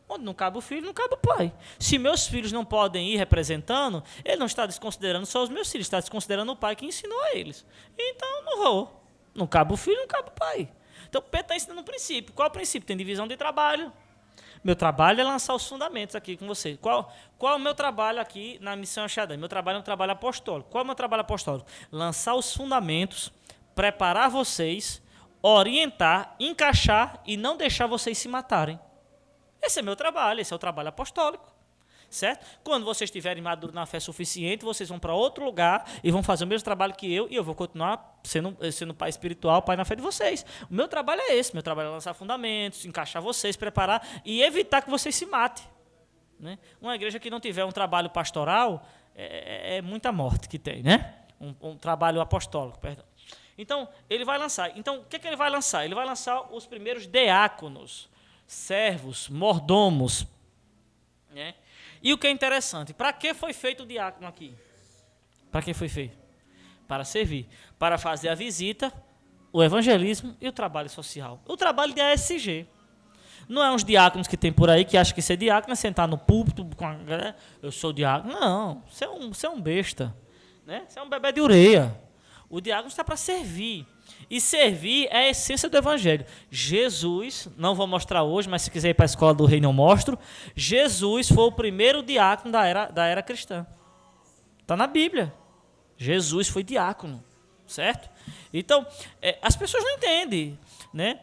Onde não cabe o filho, não cabe o pai. Se meus filhos não podem ir representando, ele não está desconsiderando só os meus filhos, está desconsiderando o pai que ensinou a eles. Então, não vou. Não cabe o filho, não cabe o pai. Então, Pedro está ensinando um princípio. Qual é o princípio? Tem divisão de trabalho. Meu trabalho é lançar os fundamentos aqui com você. Qual é o meu trabalho aqui na Missão Shaddai? Meu trabalho é um trabalho apostólico. Qual é o meu trabalho apostólico? Lançar os fundamentos, preparar vocês, orientar, encaixar e não deixar vocês se matarem. Esse é meu trabalho, esse é o trabalho apostólico. certo? Quando vocês estiverem maduros na fé suficiente, vocês vão para outro lugar e vão fazer o mesmo trabalho que eu, e eu vou continuar sendo pai espiritual, pai na fé de vocês. O meu trabalho é esse, meu trabalho é lançar fundamentos, encaixar vocês, preparar e evitar que vocês se matem. Né? Uma igreja que não tiver um trabalho pastoral, é muita morte que tem, né? Um trabalho apostólico, perdão. Então, ele vai lançar. Então, o que ele vai lançar? Ele vai lançar os primeiros diáconos, servos, mordomos. Né? E o que é interessante, para que foi feito o diácono aqui? Para que foi feito? Para servir, para fazer a visita, o evangelismo e o trabalho social. O trabalho de ASG. Não é uns diáconos que tem por aí que acham que ser diácono é sentar no púlpito com a galera, eu sou diácono. Não, você é um besta. Né? Você é um bebê de ureia. O diácono está para servir. E servir é a essência do evangelho. Jesus, não vou mostrar hoje, mas se quiser ir para a escola do reino eu mostro. Jesus foi o primeiro diácono da era cristã. Está na Bíblia. Jesus foi diácono. Certo? Então, as pessoas não entendem. Né?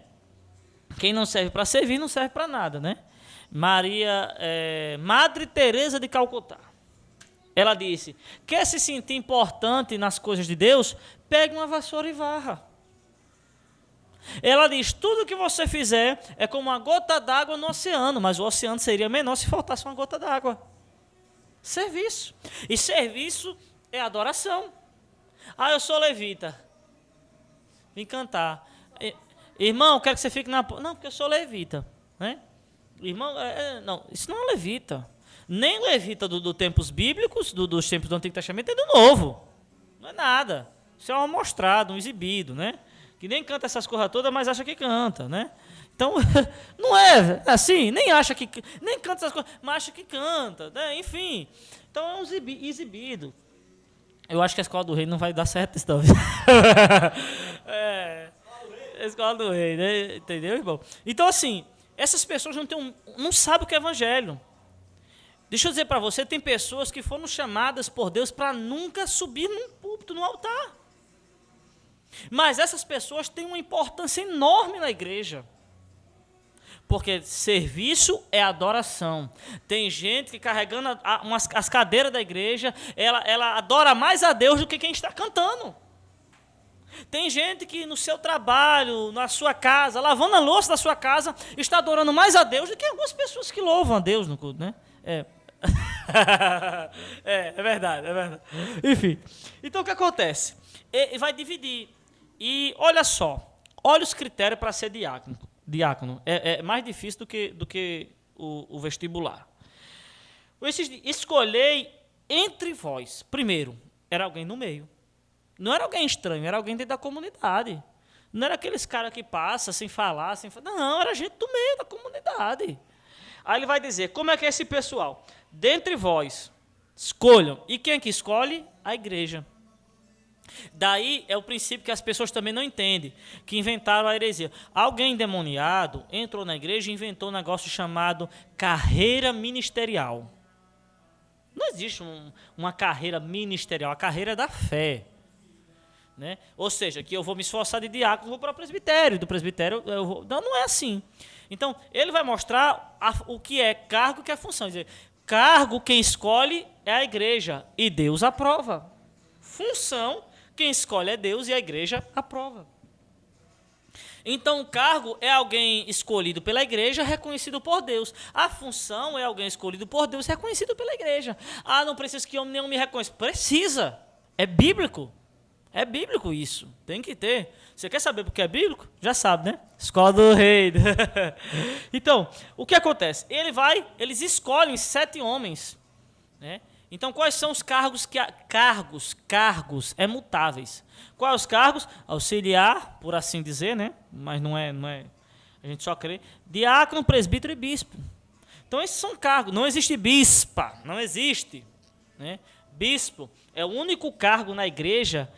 Quem não serve para servir, não serve para nada. Né? Madre Teresa de Calcutá. Ela disse, quer se sentir importante nas coisas de Deus? Pegue uma vassoura e varra. Ela diz, tudo que você fizer é como uma gota d'água no oceano, mas o oceano seria menor se faltasse uma gota d'água. Serviço. E serviço é adoração. Eu sou levita. Vim cantar. Irmão, quero que você fique na... Não, porque eu sou levita. Né? Irmão, não, isso não é levita. Nem levita dos tempos bíblicos, dos tempos do Antigo Testamento, é do Novo. Não é nada. Isso é um amostrado, um exibido, né? Que nem canta essas coisas todas, mas acha que canta, né? Então, não é assim, nem canta essas coisas, mas acha que canta, né? Enfim. Então é um exibido. Eu acho que a escola do rei não vai dar certo isso, talvez. A escola do rei, né? Entendeu, irmão? Então, assim, essas pessoas não sabem o que é evangelho. Deixa eu dizer para você, tem pessoas que foram chamadas por Deus para nunca subir num púlpito, no altar. Mas essas pessoas têm uma importância enorme na igreja. Porque serviço é adoração. Tem gente que carregando as cadeiras da igreja, ela adora mais a Deus do que quem está cantando. Tem gente que no seu trabalho, na sua casa, lavando a louça da sua casa, está adorando mais a Deus do que algumas pessoas que louvam a Deus no culto, né? É verdade. Enfim, então o que acontece? Vai dividir. E olha só, olha os critérios para ser diácono. É mais difícil do que o vestibular. Escolhei entre vós. Primeiro, era alguém no meio. Não era alguém estranho, era alguém dentro da comunidade. Não era aqueles caras que passam sem falar. Não, era gente do meio da comunidade. Aí ele vai dizer, como é que é esse pessoal? Dentre vós, escolham. E quem é que escolhe? A igreja. Daí é o princípio que as pessoas também não entendem, que inventaram a heresia. Alguém endemoniado entrou na igreja e inventou um negócio chamado carreira ministerial. Não existe uma carreira ministerial, a carreira é da fé. Né? Ou seja, que eu vou me esforçar de diácono, vou para o presbitério, do presbitério eu vou... Não é assim. Então, ele vai mostrar o que é cargo e o que é função. Dizer, cargo, quem escolhe é a igreja, e Deus aprova. Função, quem escolhe é Deus e a igreja aprova. Então, o cargo é alguém escolhido pela igreja, reconhecido por Deus. A função é alguém escolhido por Deus, reconhecido pela igreja. Não precisa que homem nenhum me reconheça. Precisa. É bíblico. É bíblico isso, tem que ter. Você quer saber porque é bíblico? Já sabe, né? Escola do rei. Então, o que acontece? Eles escolhem 7 homens. Né? Então, quais são os cargos Cargos é mutáveis. Quais os cargos? Auxiliar, por assim dizer, né? Mas não é, a gente só crê. Diácono, presbítero e bispo. Então, esses são cargos. Não existe bispa, não existe. Né? Bispo é o único cargo na igreja,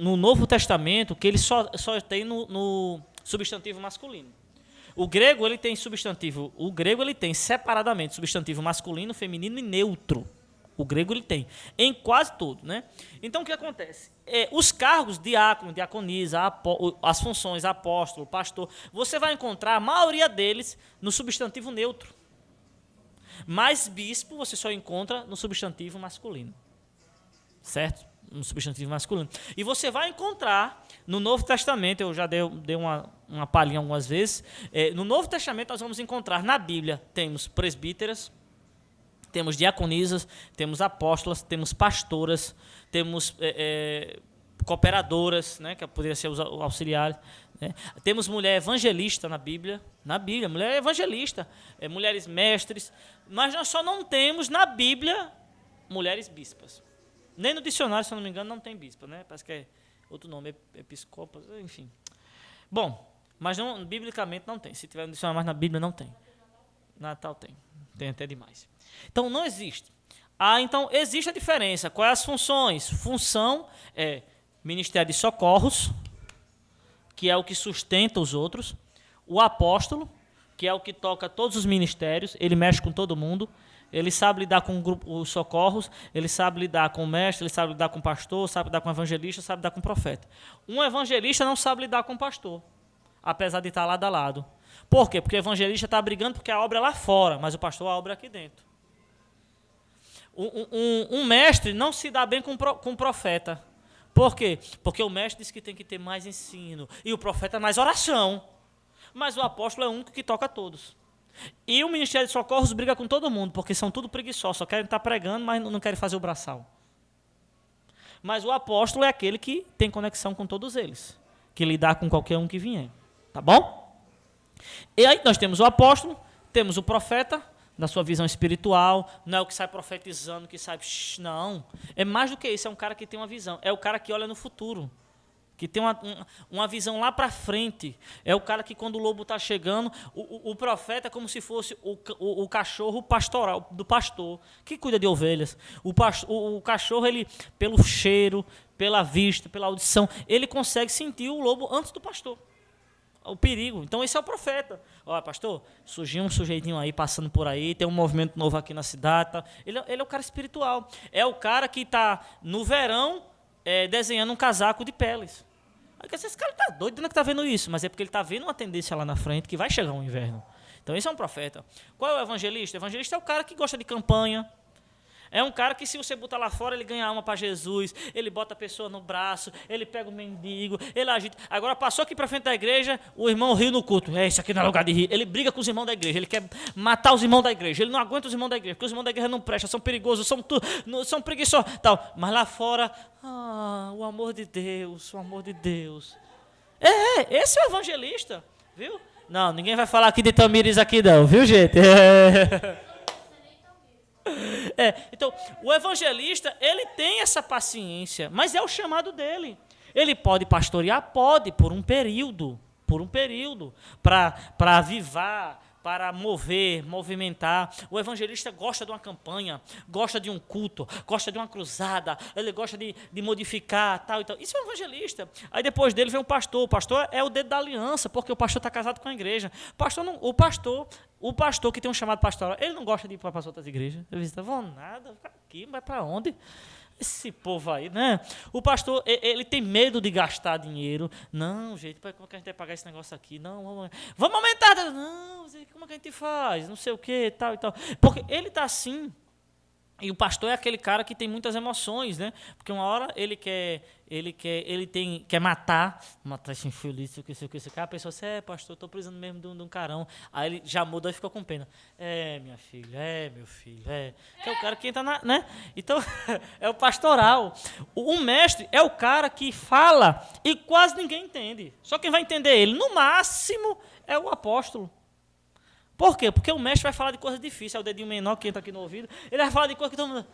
no Novo Testamento, que ele só tem no substantivo masculino. O grego ele tem substantivo, separadamente substantivo masculino, feminino e neutro. O grego ele tem em quase tudo, né? Então o que acontece? Os cargos diácono, diaconisa, as funções apóstolo, pastor, você vai encontrar a maioria deles no substantivo neutro. Mas bispo você só encontra no substantivo masculino. Certo? No substantivo masculino. E você vai encontrar no Novo Testamento, eu já dei uma palhinha algumas vezes, no Novo Testamento nós vamos encontrar na Bíblia, temos presbíteras, temos diaconisas, temos apóstolas, temos pastoras, temos cooperadoras, né, que poderia ser os auxiliares, né? Temos mulher evangelista na Bíblia, mulher evangelista, mulheres mestres, mas nós só não temos na Bíblia mulheres bispas. Nem no dicionário, se eu não me engano, não tem bispa, né? Parece que é outro nome, episcopas, enfim. Bom, mas não, biblicamente não tem. Se tiver no dicionário, mas na Bíblia não tem. Natal tem. Tem até demais. Então, não existe. Então, existe a diferença. Quais as funções? Função é ministério de socorros, que é o que sustenta os outros. O apóstolo, que é o que toca todos os ministérios. Ele mexe com todo mundo. Ele sabe lidar com os socorros, ele sabe lidar com o mestre, ele sabe lidar com o pastor, sabe lidar com o evangelista, sabe lidar com o profeta. Um evangelista não sabe lidar com o pastor, apesar de estar lado a lado. Por quê? Porque o evangelista está brigando porque a obra é lá fora, mas o pastor a obra é aqui dentro. Um mestre não se dá bem com o profeta. Por quê? Porque o mestre diz que tem que ter mais ensino, e o profeta mais oração. Mas o apóstolo é o único que toca a todos. E o Ministério de Socorros briga com todo mundo, porque são tudo preguiçosos, só querem estar pregando, mas não querem fazer o braçal. Mas o apóstolo é aquele que tem conexão com todos eles, que lidar com qualquer um que vier. Tá bom? E aí nós temos o apóstolo, temos o profeta, na sua visão espiritual, não é o que sai profetizando, que sai... Não, é mais do que isso, é um cara que tem uma visão, é o cara que olha no futuro, que tem uma visão lá para frente. É o cara que, quando o lobo está chegando, o profeta é como se fosse o cachorro pastoral, do pastor, que cuida de ovelhas. O cachorro, ele, pelo cheiro, pela vista, pela audição, ele consegue sentir o lobo antes do pastor. O perigo. Então, esse é o profeta. Olha, pastor, surgiu um sujeitinho aí, passando por aí, tem um movimento novo aqui na cidade. Tá? Ele é o cara espiritual. É o cara que está, no verão, desenhando um casaco de peles. Aí esse cara tá doido, não é que tá vendo isso, mas é porque ele tá vendo uma tendência lá na frente que vai chegar um inverno. Então esse é um profeta. Qual é o evangelista? O evangelista é o cara que gosta de campanha. É um cara que, se você botar lá fora, ele ganha alma para Jesus, ele bota a pessoa no braço, ele pega o mendigo, ele agita. Agora passou aqui para frente da igreja, o irmão riu no culto. Isso aqui não é lugar de rir. Ele briga com os irmãos da igreja, ele quer matar os irmãos da igreja, ele não aguenta os irmãos da igreja, porque os irmãos da igreja não prestam, são perigosos, são preguiçosos, tal. Mas lá fora, o amor de Deus, o amor de Deus. Esse é o evangelista, viu? Não, ninguém vai falar aqui de Tamires aqui não, viu, gente? Então, o evangelista, ele tem essa paciência, mas é o chamado dele. Ele pode pastorear? Pode, por um período, para avivar, para movimentar. O evangelista gosta de uma campanha, gosta de um culto, gosta de uma cruzada, ele gosta de modificar, tal e tal. Isso é um evangelista. Aí depois dele vem o pastor é o dedo da aliança, porque o pastor está casado com a igreja. O pastor que tem um chamado pastoral, ele não gosta de ir para as outras igrejas. Ele diz, vão nada, ficar aqui, vai para onde? Esse povo aí, né? O pastor, ele tem medo de gastar dinheiro. Não, gente, como é que a gente vai pagar esse negócio aqui? Não, vamos aumentar. Não, como é que a gente faz? Não sei o quê, tal e tal. Porque ele está assim. E o pastor é aquele cara que tem muitas emoções, né? Porque uma hora ele quer matar esse infeliz, esse cara, a pessoa assim, pastor, estou precisando mesmo de um carão. Aí ele já muda e fica com pena. Minha filha, meu filho, Que é o cara que entra né? Então, é o pastoral. O mestre é o cara que fala e quase ninguém entende. Só quem vai entender ele, no máximo, é o apóstolo. Por quê? Porque o mestre vai falar de coisas difíceis. É o dedinho menor que entra aqui no ouvido. Ele vai falar de coisas que todo mundo...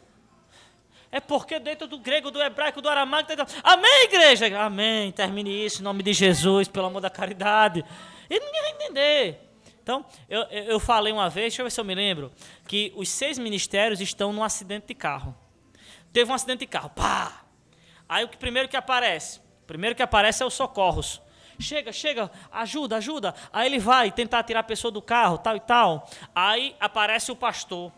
É porque dentro do grego, do hebraico, do aramaico... Amém, igreja? Amém. Termine isso em nome de Jesus, pelo amor da caridade. E ninguém vai entender. Então, eu falei uma vez, deixa eu ver se eu me lembro, que os 6 ministérios estão num acidente de carro. Teve um acidente de carro. Pá! Aí o primeiro que aparece é o socorros. Chega, ajuda. Aí ele vai tentar tirar a pessoa do carro, tal e tal. Aí aparece o pastor.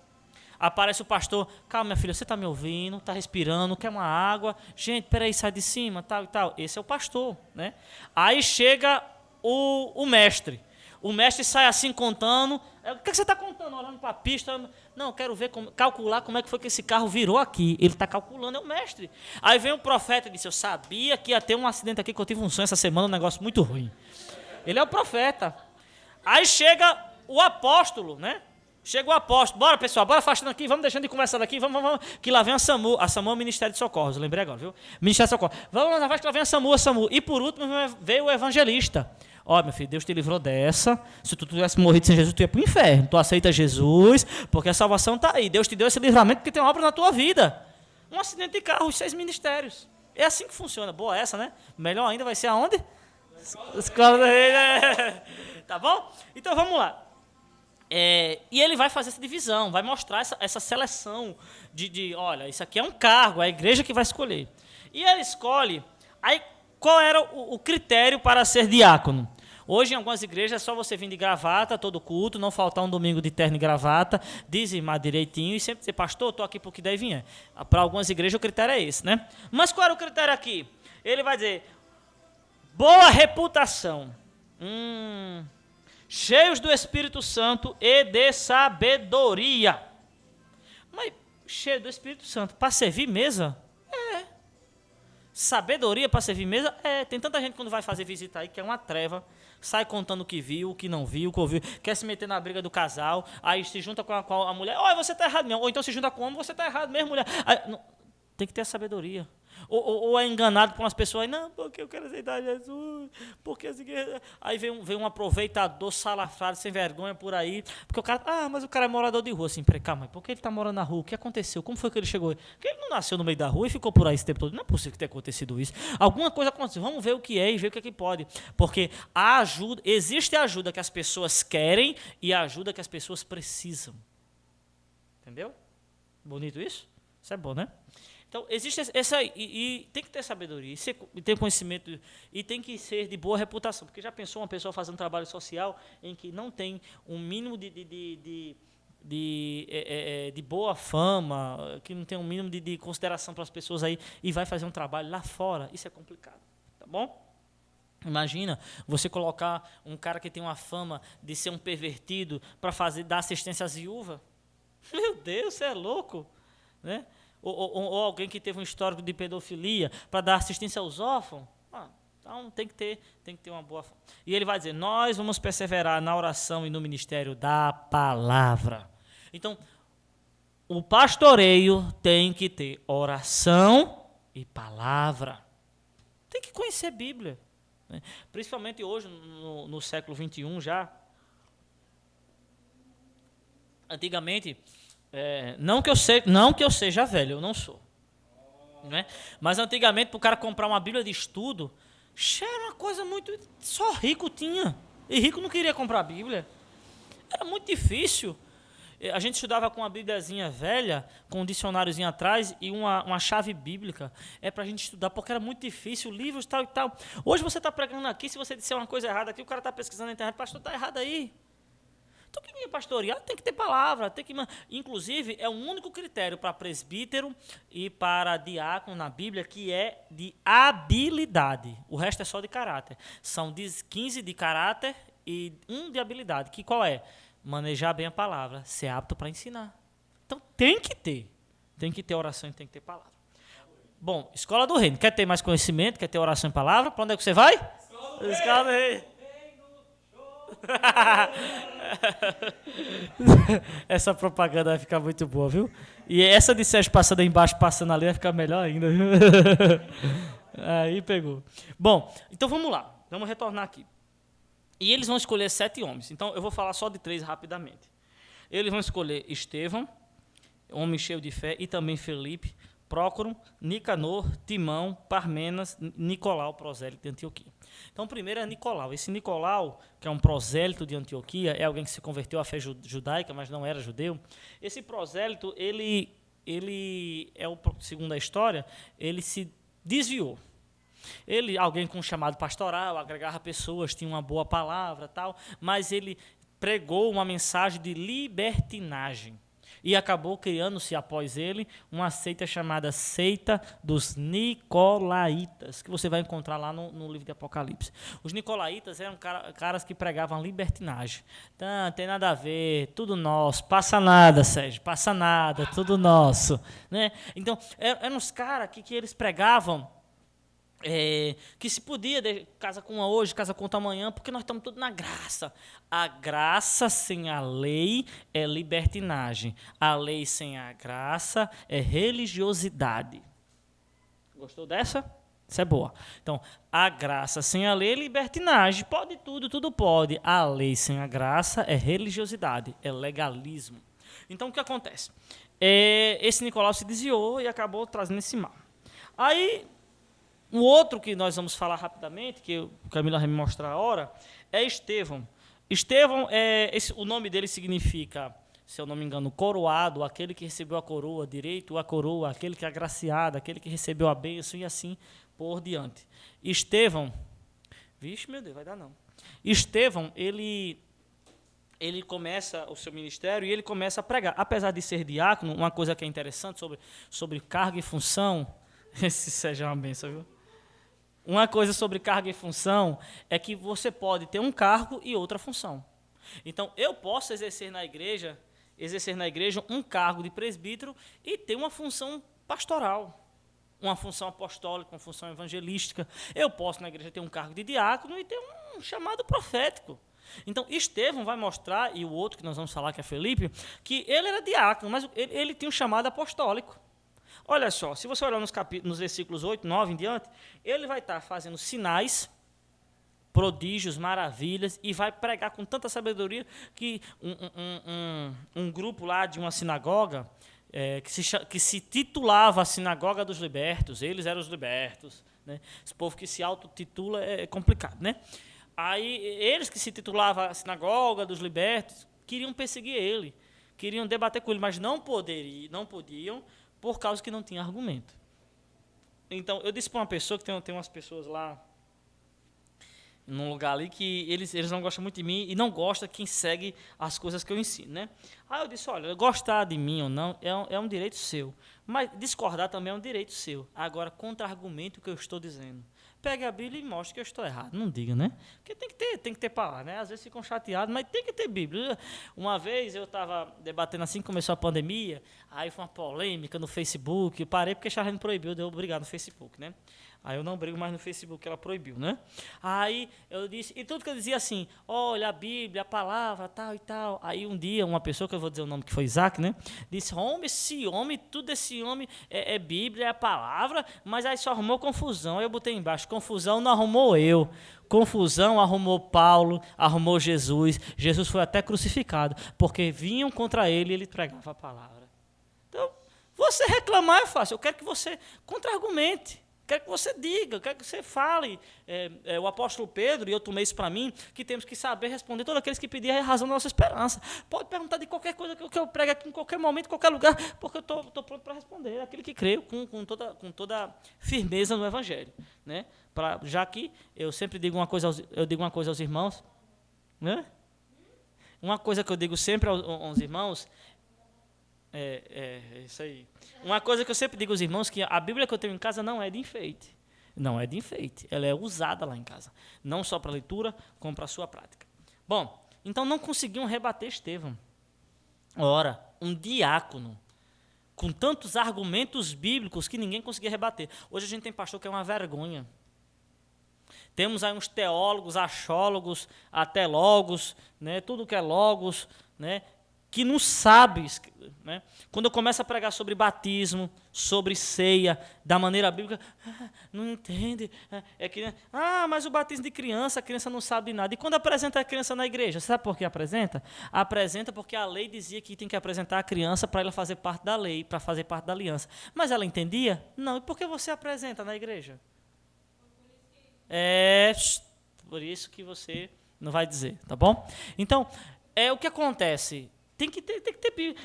Calma, minha filha, você está me ouvindo, está respirando, quer uma água? Gente, peraí, sai de cima, tal e tal. Esse é o pastor, né? Aí chega o mestre. o mestre sai assim contando. O que você está contando? Olhando para a pista. Não, eu quero ver, calcular como é que foi que esse carro virou aqui. Ele está calculando, é o mestre. Aí vem o profeta e disse, eu sabia que ia ter um acidente aqui, que eu tive um sonho essa semana, um negócio muito ruim. Ele é o profeta. Aí chega o apóstolo, né? Chega o apóstolo. Bora, pessoal, bora afastando aqui, vamos deixando de conversar daqui, vamos, que lá vem a SAMU. A SAMU é o Ministério de Socorros, eu lembrei agora, viu? Ministério de Socorros. Vamos lá, que lá vem a SAMU. E por último veio o evangelista. Ó, meu filho, Deus te livrou dessa. Se tu tivesse morrido sem Jesus, tu ia pro inferno. Tu aceita Jesus, porque a salvação está aí. Deus te deu esse livramento porque tem uma obra na tua vida. Um acidente de carro, os 6 ministérios. É assim que funciona. Boa essa, né? Melhor ainda vai ser aonde? Escola do Rei, né? Tá bom? Então vamos lá. E ele vai fazer essa divisão, vai mostrar essa seleção olha, isso aqui é um cargo, é a igreja que vai escolher. E ele escolhe, aí qual era o critério para ser diácono? Hoje em algumas igrejas é só você vir de gravata todo culto, não faltar um domingo de terno e gravata, dizimar direitinho e sempre dizer, pastor, estou aqui porque daí vinha. Para algumas igrejas o critério é esse, né? Mas qual era o critério aqui? Ele vai dizer, boa reputação, cheios do Espírito Santo e de sabedoria. Mas cheio do Espírito Santo, para servir mesa? Sabedoria para servir mesa? Tem tanta gente quando vai fazer visita aí que é uma treva, sai contando o que viu, o que não viu, o que ouviu, quer se meter na briga do casal, aí se junta com a mulher, você está errado mesmo, ou então se junta com o homem, você está errado mesmo, mulher. Aí, não, tem que ter a sabedoria. Ou é enganado por umas pessoas, não, porque eu quero aceitar Jesus, porque as igrejas... Aí vem um aproveitador salafrado, sem vergonha por aí, porque o cara, mas o cara é morador de rua, assim, calma, por que ele está morando na rua? O que aconteceu? Como foi que ele chegou? Porque ele não nasceu no meio da rua e ficou por aí esse tempo todo. Não é possível que tenha acontecido isso. Alguma coisa aconteceu, vamos ver o que é e ver o que é que pode. Porque existe a ajuda que as pessoas querem e a ajuda que as pessoas precisam. Entendeu? Bonito isso? Isso é bom, né? Então, existe essa e tem que ter sabedoria, e ter conhecimento, e tem que ser de boa reputação, porque já pensou uma pessoa fazendo trabalho social em que não tem um mínimo de boa fama, que não tem um mínimo de consideração para as pessoas aí, e vai fazer um trabalho lá fora, isso é complicado, tá bom? Imagina você colocar um cara que tem uma fama de ser um pervertido para dar assistência às viúvas. Meu Deus, você é louco, né? Ou alguém que teve um histórico de pedofilia para dar assistência aos órfãos. Então tem que ter uma boa forma. E ele vai dizer, nós vamos perseverar na oração e no ministério da palavra. Então, o pastoreio tem que ter oração e palavra. Tem que conhecer a Bíblia, né? Principalmente hoje, no século XXI já. Antigamente... não que eu seja velho, eu não sou. Né? Mas antigamente, para o cara comprar uma Bíblia de estudo, era uma coisa muito... Só rico tinha. E rico não queria comprar a Bíblia. Era muito difícil. A gente estudava com uma Bíbliazinha velha, com um dicionáriozinho atrás e uma chave bíblica. Para a gente estudar, porque era muito difícil, livros tal e tal. Hoje você está pregando aqui, se você disser uma coisa errada aqui, o cara está pesquisando na internet, pastor, está errado aí. Então, quem vinha pastorear tem que ter palavra. Inclusive, é o único critério para presbítero e para diácono na Bíblia que é de habilidade. O resto é só de caráter. São 15 de caráter e 1 de habilidade. Que qual é? Manejar bem a palavra, ser apto para ensinar. Então, tem que ter. Tem que ter oração e tem que ter palavra. Bom, Escola do Reino. Quer ter mais conhecimento? Quer ter oração e palavra? Para onde é que você vai? Escola do Reino. Essa propaganda vai ficar muito boa, viu? E essa de Sérgio passando aí embaixo, passando ali, vai ficar melhor ainda, viu? Aí pegou. Bom, então vamos lá. Vamos retornar aqui. E eles vão escolher 7 homens. Então eu vou falar só de 3 rapidamente. Eles vão escolher Estevão, homem cheio de fé, e também Felipe, Prócoro, Nicanor, Timão, Parmenas, Nicolau, prosélito de Antioquia. Então, o primeiro é Nicolau. Esse Nicolau, que é um prosélito de Antioquia, é alguém que se converteu à fé judaica, mas não era judeu. Esse prosélito, ele segundo a história, ele se desviou. Alguém com um chamado pastoral, agregava pessoas, tinha uma boa palavra, tal, mas ele pregou uma mensagem de libertinagem. E acabou criando-se, após ele, uma seita chamada Seita dos Nicolaítas, que você vai encontrar lá no livro de Apocalipse. Os Nicolaítas eram caras que pregavam libertinagem. Não tem nada a ver, tudo nosso, passa nada, Sérgio, passa nada, tudo nosso. Né? Então, eram os caras que eles pregavam que se podia, casa com uma hoje, casa com outra amanhã, porque nós estamos todos na graça. A graça sem a lei é libertinagem. A lei sem a graça é religiosidade. Gostou dessa? Essa é boa. Então, a graça sem a lei é libertinagem. Pode tudo, tudo pode. A lei sem a graça é religiosidade, é legalismo. Então, o que acontece? Esse Nicolau se desviou e acabou trazendo esse mal. Aí, o outro que nós vamos falar rapidamente, que o Camila vai me mostrar a hora, é Estevão. Estevão, o nome dele significa, se eu não me engano, coroado, aquele que recebeu a coroa, direito à coroa, aquele que é agraciado, aquele que recebeu a bênção e assim por diante. Estevão, vixe, meu Deus, vai dar não. Estevão, ele começa o seu ministério e ele começa a pregar. Apesar de ser diácono, uma coisa que é interessante sobre cargo e função, esse seja uma bênção, viu? Uma coisa sobre cargo e função é que você pode ter um cargo e outra função. Então, eu posso exercer na igreja um cargo de presbítero e ter uma função pastoral, uma função apostólica, uma função evangelística. Eu posso na igreja ter um cargo de diácono e ter um chamado profético. Então, Estevão vai mostrar, e o outro que nós vamos falar, que é Felipe, que ele era diácono, mas ele tinha um chamado apostólico. Olha só, se você olhar nos versículos 8, 9 em diante, ele vai estar fazendo sinais, prodígios, maravilhas, e vai pregar com tanta sabedoria que um grupo lá de uma sinagoga, que se titulava a Sinagoga dos Libertos, eles eram os libertos, né? Esse povo que se autotitula é complicado, né? Aí, eles que se titulavam a Sinagoga dos Libertos, queriam perseguir ele, queriam debater com ele, mas não podiam, por causa que não tinha argumento. Então, eu disse para uma pessoa, que tem umas pessoas lá, num lugar ali, que eles não gostam muito de mim e não gostam quem segue as coisas que eu ensino, né? Aí eu disse, olha, gostar de mim ou não é um direito seu, mas discordar também é um direito seu. Agora, contra-argumente o que eu estou dizendo. Pegue a Bíblia e mostre que eu estou errado. Não diga, né? Porque tem que ter palavra, né? Às vezes ficam chateados, mas tem que ter Bíblia. Uma vez eu estava debatendo assim, começou a pandemia, aí foi uma polêmica no Facebook, eu parei porque a Charlene proibiu, deu brigar no Facebook, né? Aí eu não brigo mais no Facebook, ela proibiu, né? Aí eu disse, e tudo que eu dizia assim, olha, a Bíblia, a palavra, tal e tal. Aí um dia, uma pessoa, que eu vou dizer o nome, que foi Isaac, né? Disse, tudo esse homem é Bíblia, é a palavra, mas aí só arrumou confusão. Aí eu botei embaixo, confusão não arrumou eu. Confusão arrumou Paulo, arrumou Jesus. Jesus foi até crucificado, porque vinham contra ele e ele pregava a palavra. Então, você reclamar é fácil, eu quero que você contra-argumente. Quero que você diga, quero que você fale. O apóstolo Pedro, e eu tomei isso para mim, que temos que saber responder todos aqueles que pedirem a razão da nossa esperança. Pode perguntar de qualquer coisa que eu prego aqui, em qualquer momento, em qualquer lugar, porque eu estou pronto para responder. Aquele que creio com toda firmeza no Evangelho. Né? Já que eu sempre digo uma coisa aos irmãos, né? Uma coisa que eu digo sempre aos irmãos, isso aí. Uma coisa que eu sempre digo aos irmãos, que a Bíblia que eu tenho em casa não é de enfeite. Não é de enfeite. Ela é usada lá em casa. Não só para leitura, como para a sua prática. Bom, então não conseguiam rebater Estevão. Ora, um diácono, com tantos argumentos bíblicos que ninguém conseguia rebater. Hoje a gente tem pastor que é uma vergonha. Temos aí uns teólogos, achólogos, até logos, né? Tudo que é logos, né? Que não sabe, né? Quando eu começo a pregar sobre batismo, sobre ceia, da maneira bíblica, não entende. Mas o batismo de criança, a criança não sabe de nada. E quando apresenta a criança na igreja, sabe por que apresenta? Apresenta porque a lei dizia que tem que apresentar a criança para ela fazer parte da lei, para fazer parte da aliança. Mas ela entendia? Não. E por que você apresenta na igreja? Por isso que você não vai dizer, tá bom? Então, o que acontece? Tem que ter.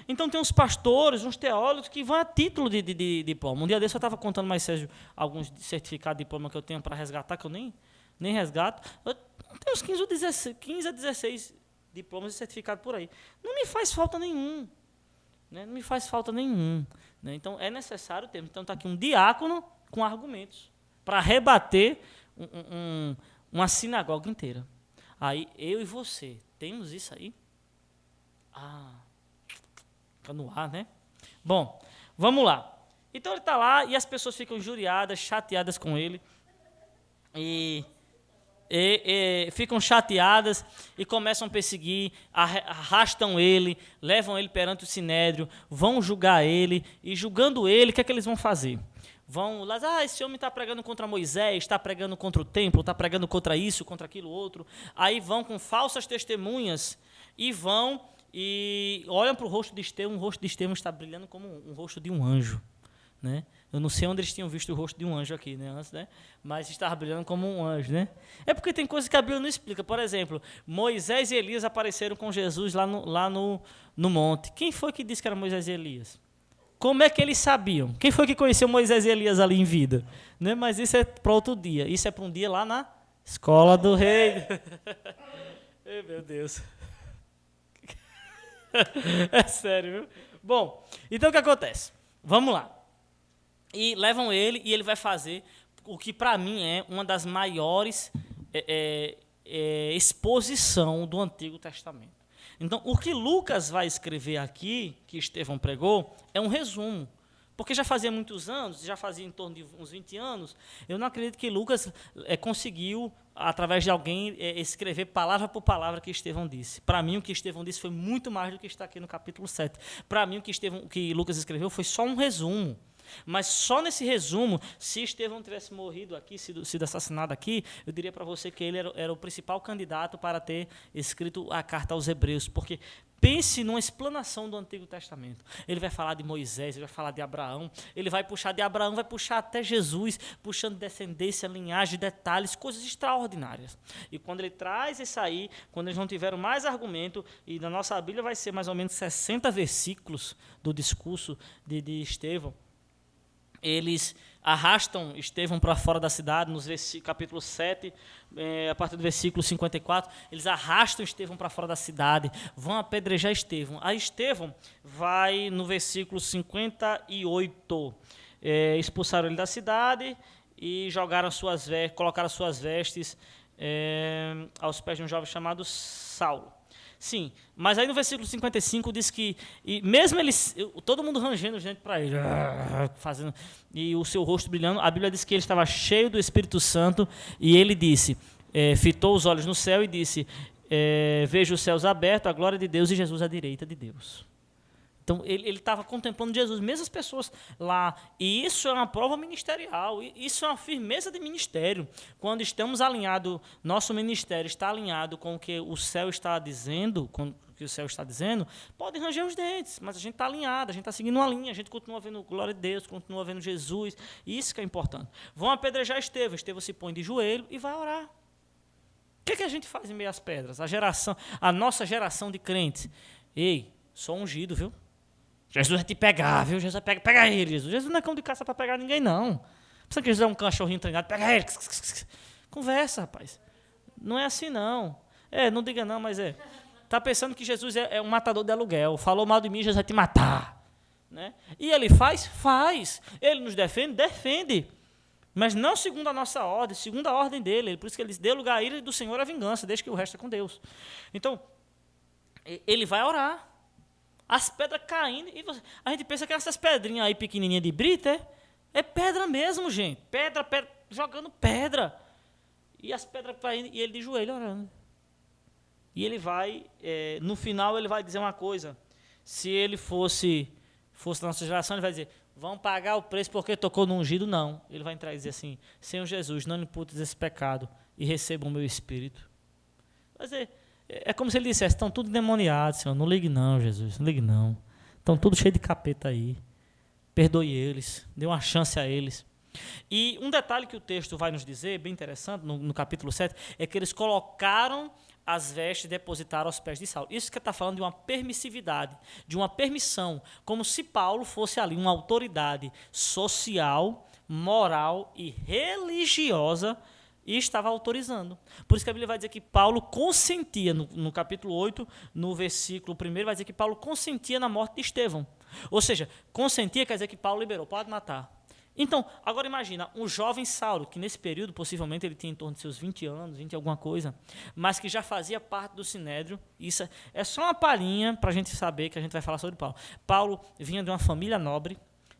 Então, tem uns pastores, uns teólogos que vão a título de diploma. Um dia desse eu estava contando mais, Sérgio, alguns certificados de diploma que eu tenho para resgatar, que eu nem resgato. Eu tenho uns 15 a 16 diplomas e certificados por aí. Não me faz falta nenhum. né? Não me faz falta nenhum. Né? Então, é necessário ter. Então, está aqui um diácono com argumentos para rebater uma sinagoga inteira. Aí, eu e você, temos isso aí? Fica no ar, né? Bom, vamos lá. Então, ele está lá e as pessoas ficam injuriadas, chateadas com ele. E ficam chateadas e começam a perseguir, arrastam ele, levam ele perante o sinédrio, vão julgar ele, e julgando ele, o que é que eles vão fazer? Vão lá, esse homem está pregando contra Moisés, está pregando contra o templo, está pregando contra isso, contra aquilo outro. Aí vão com falsas testemunhas e vão e olham para o rosto de Estevão. O rosto de Estevão está brilhando como um rosto de um anjo, né? Eu não sei onde eles tinham visto o rosto de um anjo aqui, né, antes, né? Mas estava brilhando como um anjo, né? É porque tem coisas que a Bíblia não explica. Por exemplo, Moisés e Elias apareceram com Jesus lá no monte. Quem foi que disse que era Moisés e Elias? Como é que eles sabiam? Quem foi que conheceu Moisés e Elias ali em vida? Né? Mas isso é para outro dia. Isso é para um dia lá na escola do rei. Ei, meu Deus. É sério, viu? Bom, então o que acontece? Vamos lá. E levam ele, e ele vai fazer o que para mim é uma das maiores exposição do Antigo Testamento. Então, o que Lucas vai escrever aqui, que Estevão pregou, é um resumo. Porque já fazia muitos anos, já fazia em torno de uns 20 anos, eu não acredito que Lucas conseguiu, através de alguém, escrever palavra por palavra que Estevão disse. Para mim, o que Estevão disse foi muito mais do que está aqui no capítulo 7. Para mim, o que Lucas escreveu foi só um resumo. Mas só nesse resumo, se Estevão tivesse morrido aqui, sido assassinado aqui, eu diria para você que ele era o principal candidato para ter escrito a carta aos Hebreus, porque pense numa explanação do Antigo Testamento. Ele vai falar de Moisés, ele vai falar de Abraão, ele vai puxar de Abraão, vai puxar até Jesus, puxando descendência, linhagem, detalhes, coisas extraordinárias. E quando ele traz isso aí, quando eles não tiveram mais argumento, e na nossa Bíblia vai ser mais ou menos 60 versículos do discurso de Estevão, eles arrastam Estevão para fora da cidade, no capítulo 7, a partir do versículo 54, eles arrastam Estevão para fora da cidade, vão apedrejar Estevão. Aí Estevão vai, no versículo 58, expulsaram ele da cidade e colocaram suas vestes aos pés de um jovem chamado Saulo. Sim, mas aí no versículo 55 diz que, e mesmo eles, todo mundo rangendo gente para ele, fazendo, e o seu rosto brilhando, a Bíblia diz que ele estava cheio do Espírito Santo, e ele disse, fitou os olhos no céu e disse, vejo os céus abertos, a glória de Deus e Jesus à direita de Deus. Então, ele estava contemplando Jesus, mesmo as pessoas lá. E isso é uma prova ministerial, isso é uma firmeza de ministério. Quando estamos alinhados, nosso ministério está alinhado com o que o céu está dizendo, pode ranger os dentes, mas a gente está alinhado, a gente está seguindo uma linha, a gente continua vendo glória de Deus, continua vendo Jesus, isso que é importante. Vão apedrejar Estevão, Estevão se põe de joelho e vai orar. O que a gente faz em meio às pedras? A nossa geração de crentes. Ei, sou ungido, viu? Jesus vai te pegar, viu? Jesus vai pega ele, Jesus. Jesus não é cão de caça para pegar ninguém, não. Precisa que Jesus é um cachorrinho treinado, pega ele. Conversa, rapaz. Não é assim, não. Não diga não, mas é. Tá pensando que Jesus é um matador de aluguel. Falou mal de mim, Jesus vai te matar. Né? E ele faz? Faz. Ele nos defende. Mas não segundo a nossa ordem, segundo a ordem dele. Por isso que ele deu lugar a ira e do Senhor a vingança, deixa que o resto é com Deus. Então, ele vai orar. As pedras caindo, e a gente pensa que essas pedrinhas aí pequenininhas de brita, é pedra mesmo, gente. Pedra, jogando pedra. E as pedras caindo, e ele de joelho orando. E ele vai, no final ele vai dizer uma coisa. Se ele fosse da nossa geração, ele vai dizer, vão pagar o preço porque tocou no ungido? Não. Ele vai entrar e dizer assim, Senhor Jesus, não imputes esse pecado e receba o meu espírito. Vai dizer, é como se ele dissesse, estão tudo endemoniados, Senhor, não ligue não, Jesus, não ligue não. Estão tudo cheio de capeta aí. Perdoe eles, dê uma chance a eles. E um detalhe que o texto vai nos dizer, bem interessante, no capítulo 7, é que eles colocaram as vestes e depositaram aos pés de Saulo. Isso que está falando de uma permissividade, de uma permissão, como se Paulo fosse ali uma autoridade social, moral e religiosa e estava autorizando. Por isso que a Bíblia vai dizer que Paulo consentia, no capítulo 8, no versículo 1, vai dizer que Paulo consentia na morte de Estevão. Ou seja, consentia quer dizer que Paulo liberou, pode matar. Então, agora imagina, um jovem Saulo, que nesse período possivelmente ele tinha em torno de seus 20 anos, 20 alguma coisa, mas que já fazia parte do Sinédrio. Isso é só uma palhinha para a gente saber que a gente vai falar sobre Paulo. Paulo vinha de uma família nobre,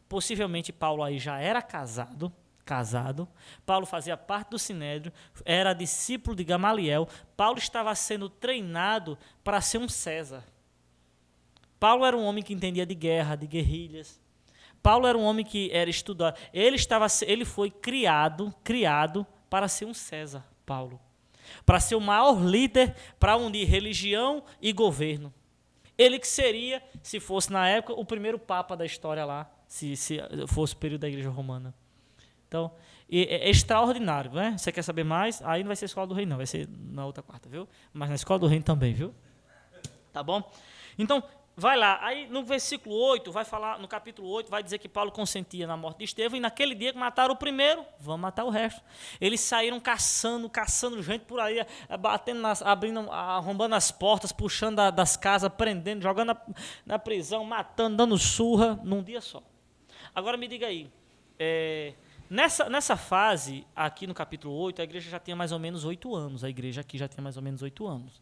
possivelmente Paulo aí já era casado. Paulo fazia parte do Sinédrio, era discípulo de Gamaliel. Paulo estava sendo treinado para ser um César. Paulo era um homem que entendia de guerra, de guerrilhas. Paulo era um homem que era estudado. Ele foi criado para ser um César, Paulo. Para ser o maior líder, para unir religião e governo. Ele que seria, se fosse na época, o primeiro papa da história lá, se fosse o período da Igreja Romana. Então, é extraordinário, né? Você quer saber mais? Aí não vai ser Escola do Reino, não, vai ser na outra quarta, viu? Mas na Escola do Reino também, viu? Tá bom? Então, vai lá. Aí no versículo 8, vai falar, no capítulo 8, vai dizer que Paulo consentia na morte de Estevão, e naquele dia que mataram o primeiro, vão matar o resto. Eles saíram caçando gente por aí, batendo, arrombando as portas, puxando das casas, prendendo, jogando na prisão, matando, dando surra, num dia só. Agora me diga aí, nessa fase, aqui no capítulo 8, a igreja já tinha mais ou menos 8 anos. A igreja aqui já tinha mais ou menos 8 anos.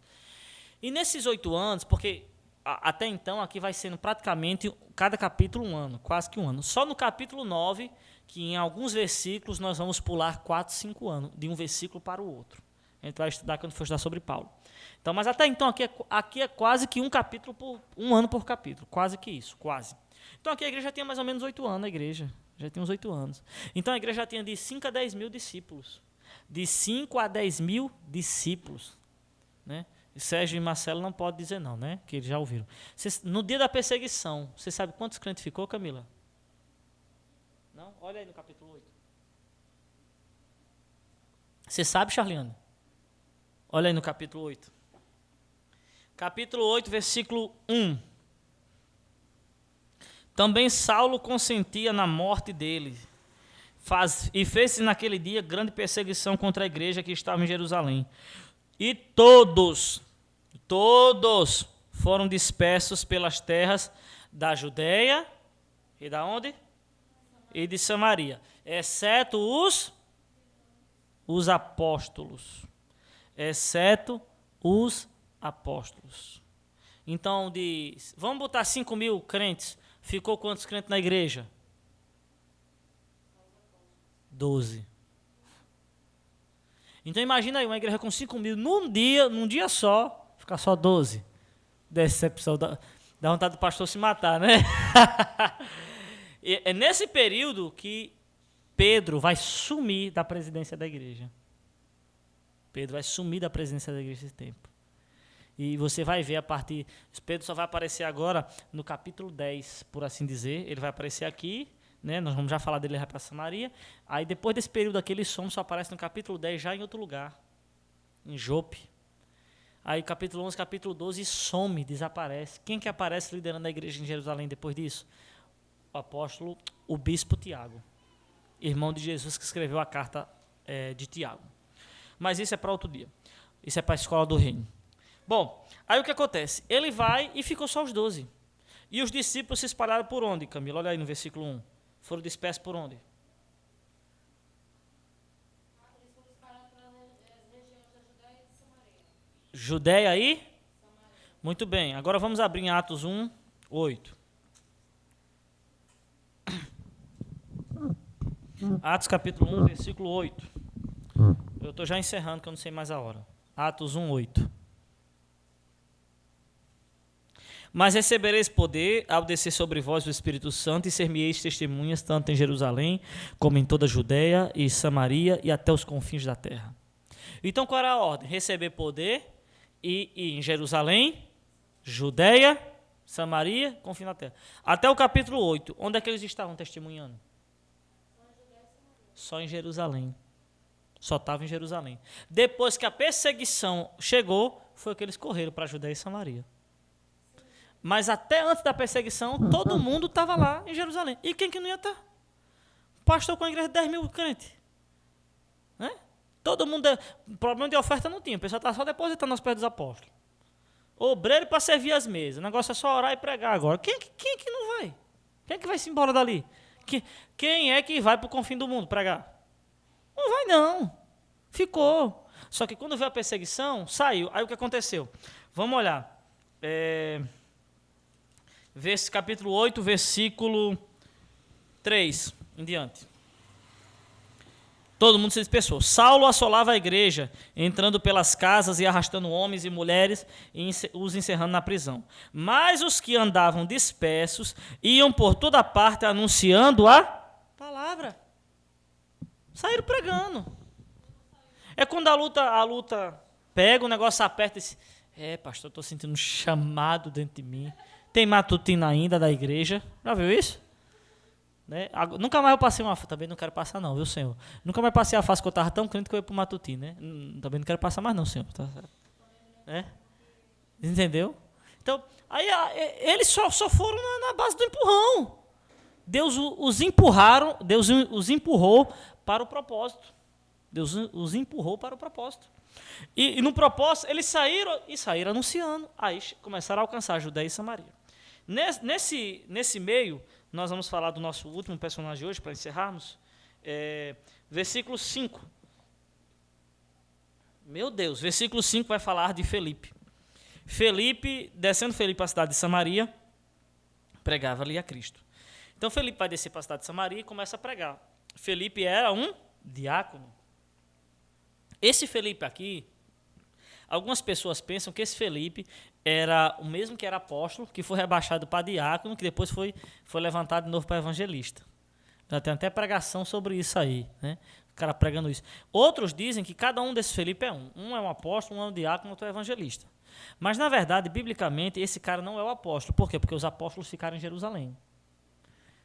E nesses 8 anos, porque até então aqui vai sendo praticamente cada capítulo um ano, quase que um ano. Só no capítulo 9, que em alguns versículos nós vamos pular 4, 5 anos, de um versículo para o outro. A gente vai estudar quando for estudar sobre Paulo. Então, mas até então aqui é quase que um ano por capítulo, quase que isso, quase. Então aqui a igreja já tinha mais ou menos 8 anos, a igreja. Já tinha uns 8 anos. Então a igreja já tinha de 5 a 10 mil discípulos. De 5 a 10 mil discípulos. Né? E Sérgio e Marcelo não podem dizer não, né? Que eles já ouviram. No dia da perseguição, você sabe quantos crentes ficou, Camila? Não? Olha aí no capítulo 8. Você sabe, Charliane? Olha aí no capítulo 8. Capítulo 8, versículo 1. Também Saulo consentia na morte dele, e fez-se naquele dia grande perseguição contra a igreja que estava em Jerusalém. E todos foram dispersos pelas terras da Judeia e da onde? E de Samaria, exceto os apóstolos. Exceto os apóstolos. Então, vamos botar 5 mil crentes. Ficou quantos crentes na igreja? 12. Então imagina aí, uma igreja com 5 mil, num dia só, ficar só 12. Decepção, dá vontade do pastor se matar, né? É nesse período que Pedro vai sumir da presidência da igreja. Pedro vai sumir da presidência da igreja nesse tempo. E você vai ver a partir... Pedro só vai aparecer agora no capítulo 10, por assim dizer. Ele vai aparecer aqui, né? Nós vamos já falar dele, ele vai para Samaria. Aí depois desse período aqui, ele some, só aparece no capítulo 10, já em outro lugar. Em Jope. Aí capítulo 11, capítulo 12, some, desaparece. Quem que aparece liderando a igreja em Jerusalém depois disso? O bispo Tiago. Irmão de Jesus, que escreveu a carta de Tiago. Mas isso é para outro dia. Isso é para a escola do reino. Bom, aí o que acontece? Ele vai e ficou só os 12. E os discípulos se espalharam por onde, Camila? Olha aí no versículo 1. Foram dispersos por onde? Eles foram espalhados pelas regiões da Judéia e de Samaria. Judéia e? Samaria. Muito bem. Agora vamos abrir em Atos 1, 8. Atos capítulo 1, versículo 8. Eu estou já encerrando, que eu não sei mais a hora. Atos 1, 8. Mas recebereis poder ao descer sobre vós o Espírito Santo e ser-me-eis testemunhas tanto em Jerusalém como em toda a Judéia e Samaria e até os confins da terra. Então qual era a ordem? Receber poder e em Jerusalém, Judéia, Samaria, confins da terra. Até o capítulo 8, onde é que eles estavam testemunhando? Só em Jerusalém. Só estava em Jerusalém. Depois que a perseguição chegou, foi que eles correram para a Judéia e Samaria. Mas até antes da perseguição, todo mundo estava lá em Jerusalém. E quem que não ia estar? Pastor com a igreja de 10 mil crentes. Né? Todo mundo, problema de oferta não tinha, o pessoal estava só depositando aos pés dos apóstolos. Obreiro para servir as mesas, o negócio é só orar e pregar agora. Quem é que não vai? Quem é que vai se embora dali? Quem é que vai para o confim do mundo pregar? Não vai não, ficou. Só que quando veio a perseguição, saiu. Aí o que aconteceu? Vamos olhar. Capítulo 8, versículo 3 em diante. Todo mundo se dispersou. Saulo assolava a igreja, entrando pelas casas e arrastando homens e mulheres e os encerrando na prisão. Mas os que andavam dispersos iam por toda parte anunciando a palavra. Saíram pregando. É quando a luta pega, o negócio aperta e diz, pastor, estou sentindo um chamado dentro de mim. Tem matutina ainda da igreja. Já viu isso? Né? Nunca mais eu passei uma fase, também não quero passar não, viu, Senhor? Nunca mais passei a fase que eu estava tão crente que eu ia para o matutino, né? Também não quero passar mais não, Senhor. Tá certo? Entendeu? Então, aí eles só foram na base do empurrão. Deus os empurrou para o propósito. Deus os empurrou para o propósito. E no propósito, eles saíram anunciando. Aí começaram a alcançar a Judéia e Samaria. Nesse meio, nós vamos falar do nosso último personagem hoje, para encerrarmos. Versículo 5. Meu Deus, versículo 5 vai falar de Felipe. Descendo Felipe à cidade de Samaria, pregava ali a Cristo. Então Felipe vai descer para a cidade de Samaria e começa a pregar. Felipe era um diácono. Esse Felipe aqui, algumas pessoas pensam que esse Felipe era o mesmo que era apóstolo, que foi rebaixado para diácono, que depois foi levantado de novo para evangelista. Já tem até pregação sobre isso aí, né? O cara pregando isso. Outros dizem que cada um desses Felipe é um. Um é um apóstolo, um é um diácono, outro é evangelista. Mas, na verdade, biblicamente, esse cara não é o apóstolo. Por quê? Porque os apóstolos ficaram em Jerusalém.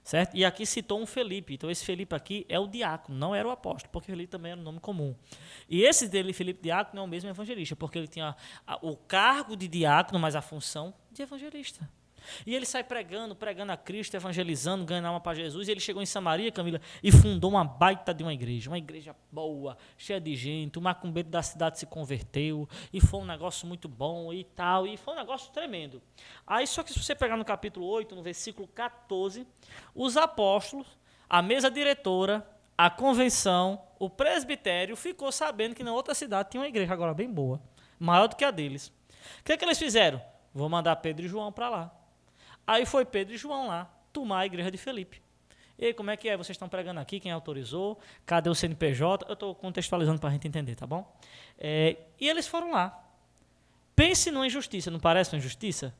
Certo? E aqui citou um Felipe. Então, esse Felipe aqui é o diácono, não era o apóstolo, porque Felipe também era um nome comum. E esse dele, Felipe diácono, é o mesmo evangelista, porque ele tinha o cargo de diácono, mas a função de evangelista. E ele sai pregando a Cristo, evangelizando, ganhando alma para Jesus. E ele chegou em Samaria, Camila, e fundou uma baita de uma igreja boa, cheia de gente. O macumbeiro da cidade se converteu, e foi um negócio muito bom e tal, e foi um negócio tremendo. Aí, só que se você pegar no capítulo 8, no versículo 14, os apóstolos, a mesa diretora, a convenção, o presbitério, ficou sabendo que na outra cidade tinha uma igreja agora bem boa, maior do que a deles. O que é que eles fizeram? Vou mandar Pedro e João para lá. Aí foi Pedro e João lá tomar a igreja de Felipe. E aí, como é que é? Vocês estão pregando aqui? Quem autorizou? Cadê o CNPJ? Eu estou contextualizando para a gente entender, tá bom? E eles foram lá. Pense numa injustiça, não parece uma injustiça?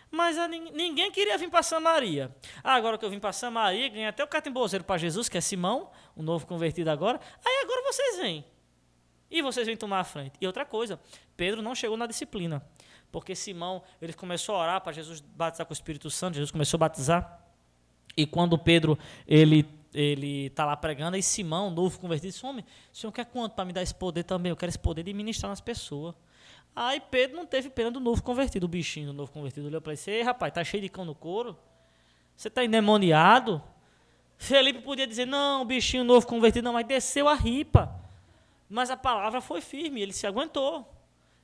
Mas ninguém queria vir para Samaria. Agora que eu vim para Samaria, ganhei até o catimbozeiro para Jesus, que é Simão, o novo convertido agora. Aí agora vocês vêm. E vocês vêm tomar a frente. E outra coisa, Pedro não chegou na disciplina. Porque Simão, ele começou a orar para Jesus batizar com o Espírito Santo, Jesus começou a batizar, e quando Pedro, ele está lá pregando, aí Simão, novo convertido, disse, homem, o senhor quer quanto para me dar esse poder também? Eu quero esse poder de ministrar nas pessoas. Aí Pedro não teve pena do novo convertido, o bichinho do novo convertido olhou para ele e disse, ei rapaz, tá cheio de cão no couro? Você está endemoniado? Felipe podia dizer, não, o bichinho novo convertido, não, mas desceu a ripa. Mas a palavra foi firme, ele se aguentou.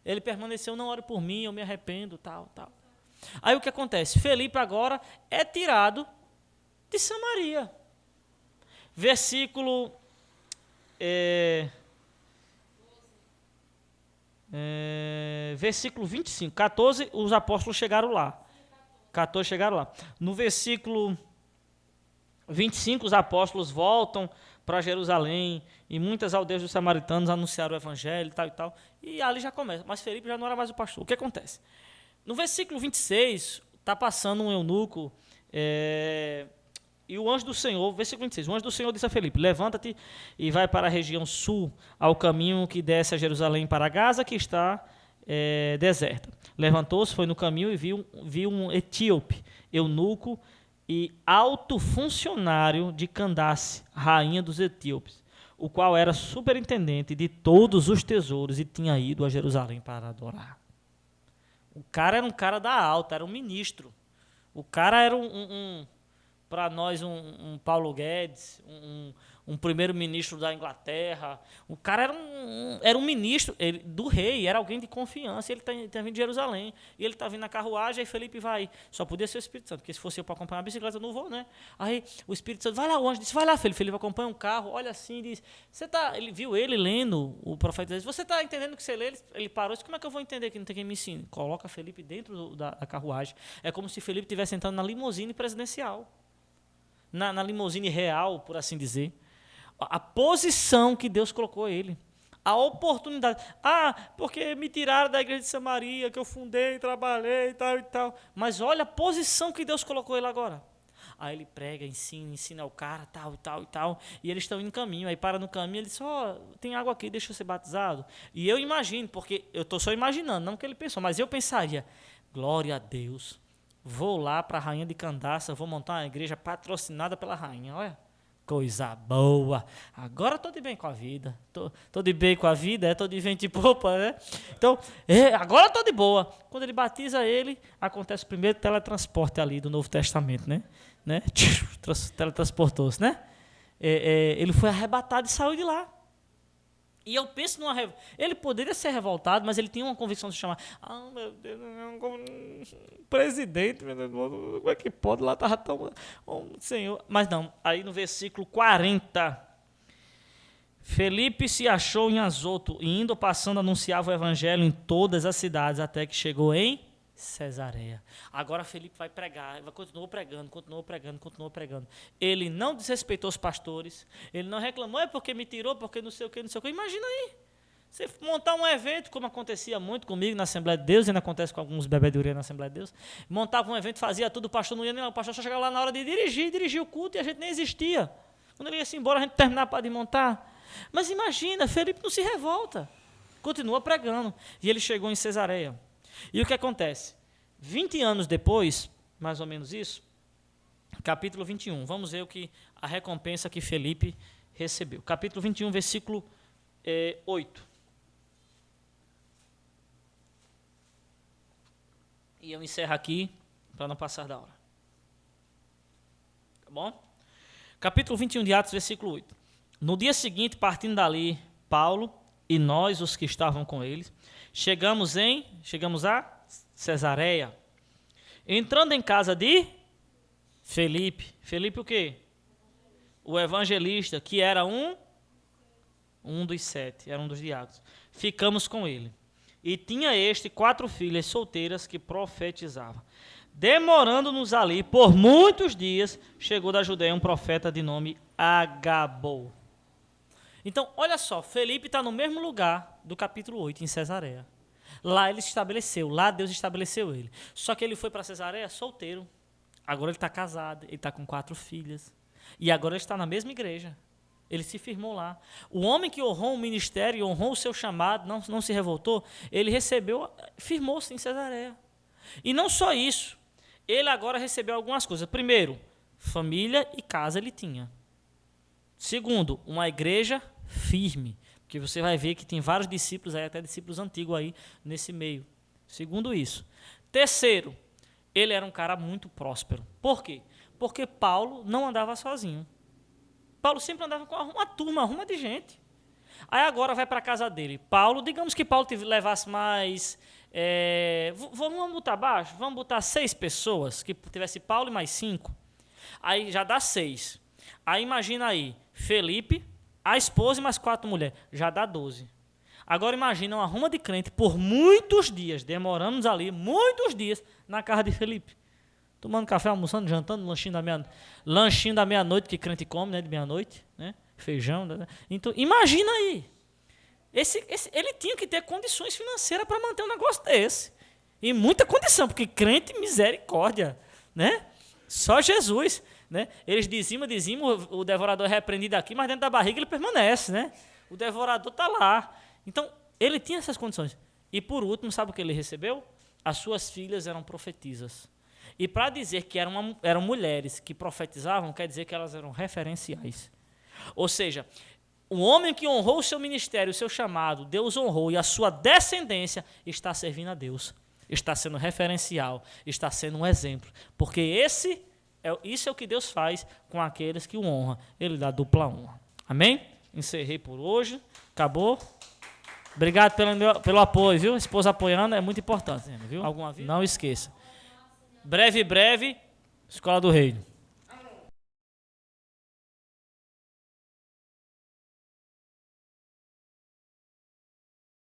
Ele permaneceu, não ore por mim, eu me arrependo, tal. Aí o que acontece? Felipe agora é tirado de Samaria. Versículo 25. 14, os apóstolos chegaram lá. 14 chegaram lá. No versículo 25, os apóstolos voltam para Jerusalém, e muitas aldeias dos samaritanos anunciaram o evangelho e tal. E ali já começa. Mas Felipe já não era mais o pastor. O que acontece? No versículo 26, está passando um eunuco, e o anjo do Senhor, versículo 26, o anjo do Senhor disse a Felipe, levanta-te e vai para a região sul, ao caminho que desce a Jerusalém para Gaza, que está deserta. Levantou-se, foi no caminho e viu um etíope, eunuco, e alto funcionário de Candace, rainha dos etíopes, o qual era superintendente de todos os tesouros e tinha ido a Jerusalém para adorar. O cara era um cara da alta, era um ministro. O cara era para nós um Paulo Guedes, um primeiro-ministro da Inglaterra. O cara era um ministro do rei, era alguém de confiança. Ele tá vindo de Jerusalém. E ele está vindo na carruagem, aí Felipe vai. Só podia ser o Espírito Santo, porque se fosse eu para acompanhar a bicicleta, eu não vou, né? Aí o Espírito Santo, vai lá, o anjo disse, vai lá, Felipe. Felipe acompanha um carro, olha assim e diz, ele viu ele lendo o profeta, disse, você está entendendo o que você lê? Ele parou e disse, como é que eu vou entender que não tem quem me ensine? Coloca Felipe dentro da carruagem. É como se Felipe estivesse entrando na limusine presidencial. Na limusine real, por assim dizer. A posição que Deus colocou ele. A oportunidade. Porque me tiraram da igreja de Samaria, que eu fundei, trabalhei e tal e tal. Mas olha a posição que Deus colocou ele agora. Aí ele prega, ensina o cara, tal e tal e tal. E eles estão indo no caminho. Aí para no caminho, ele diz, tem água aqui, deixa eu ser batizado. E eu imagino, porque eu estou só imaginando, não que ele pensou, mas eu pensaria, glória a Deus, vou lá para a rainha de Candaça, vou montar uma igreja patrocinada pela rainha, olha. Coisa boa. Agora estou de bem com a vida. Estou de bem com a vida, estou de vento e popa, né? Então, agora estou de boa. Quando ele batiza ele, acontece o primeiro teletransporte ali do Novo Testamento, né? Teletransportou-se, né? Ele foi arrebatado e saiu de lá. E eu penso ele poderia ser revoltado, mas ele tinha uma convicção de chamar. Meu Deus, presidente, meu Deus, como é que pode? Lá estava tão. Senhor. Mas não, aí no versículo 40. Felipe se achou em Azoto, e indo passando anunciava o evangelho em todas as cidades, até que chegou em Cesareia. Agora Felipe vai pregar, ele continuou pregando. Ele não desrespeitou os pastores, ele não reclamou, porque me tirou, porque não sei o que. Imagina aí, você montar um evento, como acontecia muito comigo na Assembleia de Deus, e ainda acontece com alguns bebedourias na Assembleia de Deus, montava um evento, fazia tudo, o pastor não ia nem lá, o pastor só chegava lá na hora de dirigir o culto, e a gente nem existia. Quando ele ia embora, a gente terminava para desmontar. Mas imagina, Felipe não se revolta, continua pregando, e ele chegou em Cesareia. E o que acontece? 20 anos depois, mais ou menos isso, capítulo 21, vamos ver a recompensa que Felipe recebeu. Capítulo 21, versículo 8. E eu encerro aqui, para não passar da hora. Tá bom? Capítulo 21 de Atos, versículo 8. No dia seguinte, partindo dali, Paulo e nós, os que estavam com eles, chegamos a Cesareia. Entrando em casa de Felipe. Felipe o quê? O evangelista, que era um dos 7, era um dos diáconos. Ficamos com ele. E tinha 4 filhas solteiras que profetizavam. Demorando-nos ali por muitos dias, chegou da Judeia um profeta de nome Agabou. Então, olha só, Felipe está no mesmo lugar do capítulo 8, em Cesareia. Lá ele se estabeleceu, lá Deus estabeleceu ele. Só que ele foi para Cesareia solteiro. Agora ele está casado, ele está com 4 filhas. E agora ele está na mesma igreja. Ele se firmou lá. O homem que honrou o ministério e honrou o seu chamado, não se revoltou, ele firmou-se em Cesareia. E não só isso, ele agora recebeu algumas coisas. Primeiro, família e casa ele tinha. Segundo, uma igreja firme, porque você vai ver que tem vários discípulos aí, até discípulos antigos aí nesse meio. Segundo isso. Terceiro, ele era um cara muito próspero. Por quê? Porque Paulo não andava sozinho. Paulo sempre andava com uma turma, uma de gente. Aí agora vai para a casa dele. Paulo, digamos que Paulo levasse mais... vamos botar abaixo? Vamos botar 6 pessoas, que tivesse Paulo e mais 5. Aí já dá 6. Aí imagina aí, Felipe, a esposa e mais 4 mulheres. Já dá 12. Agora imagina uma ruma de crente por muitos dias, demoramos ali muitos dias na casa de Felipe. Tomando café, almoçando, jantando, lanchinho da meia-noite, que crente come, né, de meia-noite, né, feijão. Né? Então, imagina aí. Ele tinha que ter condições financeiras para manter um negócio desse. E muita condição, porque crente, misericórdia, né? Só Jesus. Né? Eles dizimam, o devorador é repreendido aqui, mas dentro da barriga ele permanece, né? O devorador está lá. Então, ele tinha essas condições. E por último, sabe o que ele recebeu? As suas filhas eram profetisas. E para dizer que eram mulheres que profetizavam, quer dizer que elas eram referenciais. Ou seja, o homem que honrou o seu ministério, o seu chamado, Deus honrou, e a sua descendência está servindo a Deus. Está sendo referencial, está sendo um exemplo. Porque isso é o que Deus faz com aqueles que o honram. Ele dá dupla honra. Amém? Encerrei por hoje. Acabou. Obrigado pelo apoio, viu? Esposa apoiando é muito importante, viu? Alguma vez? Não esqueça. Breve, Escola do Reino.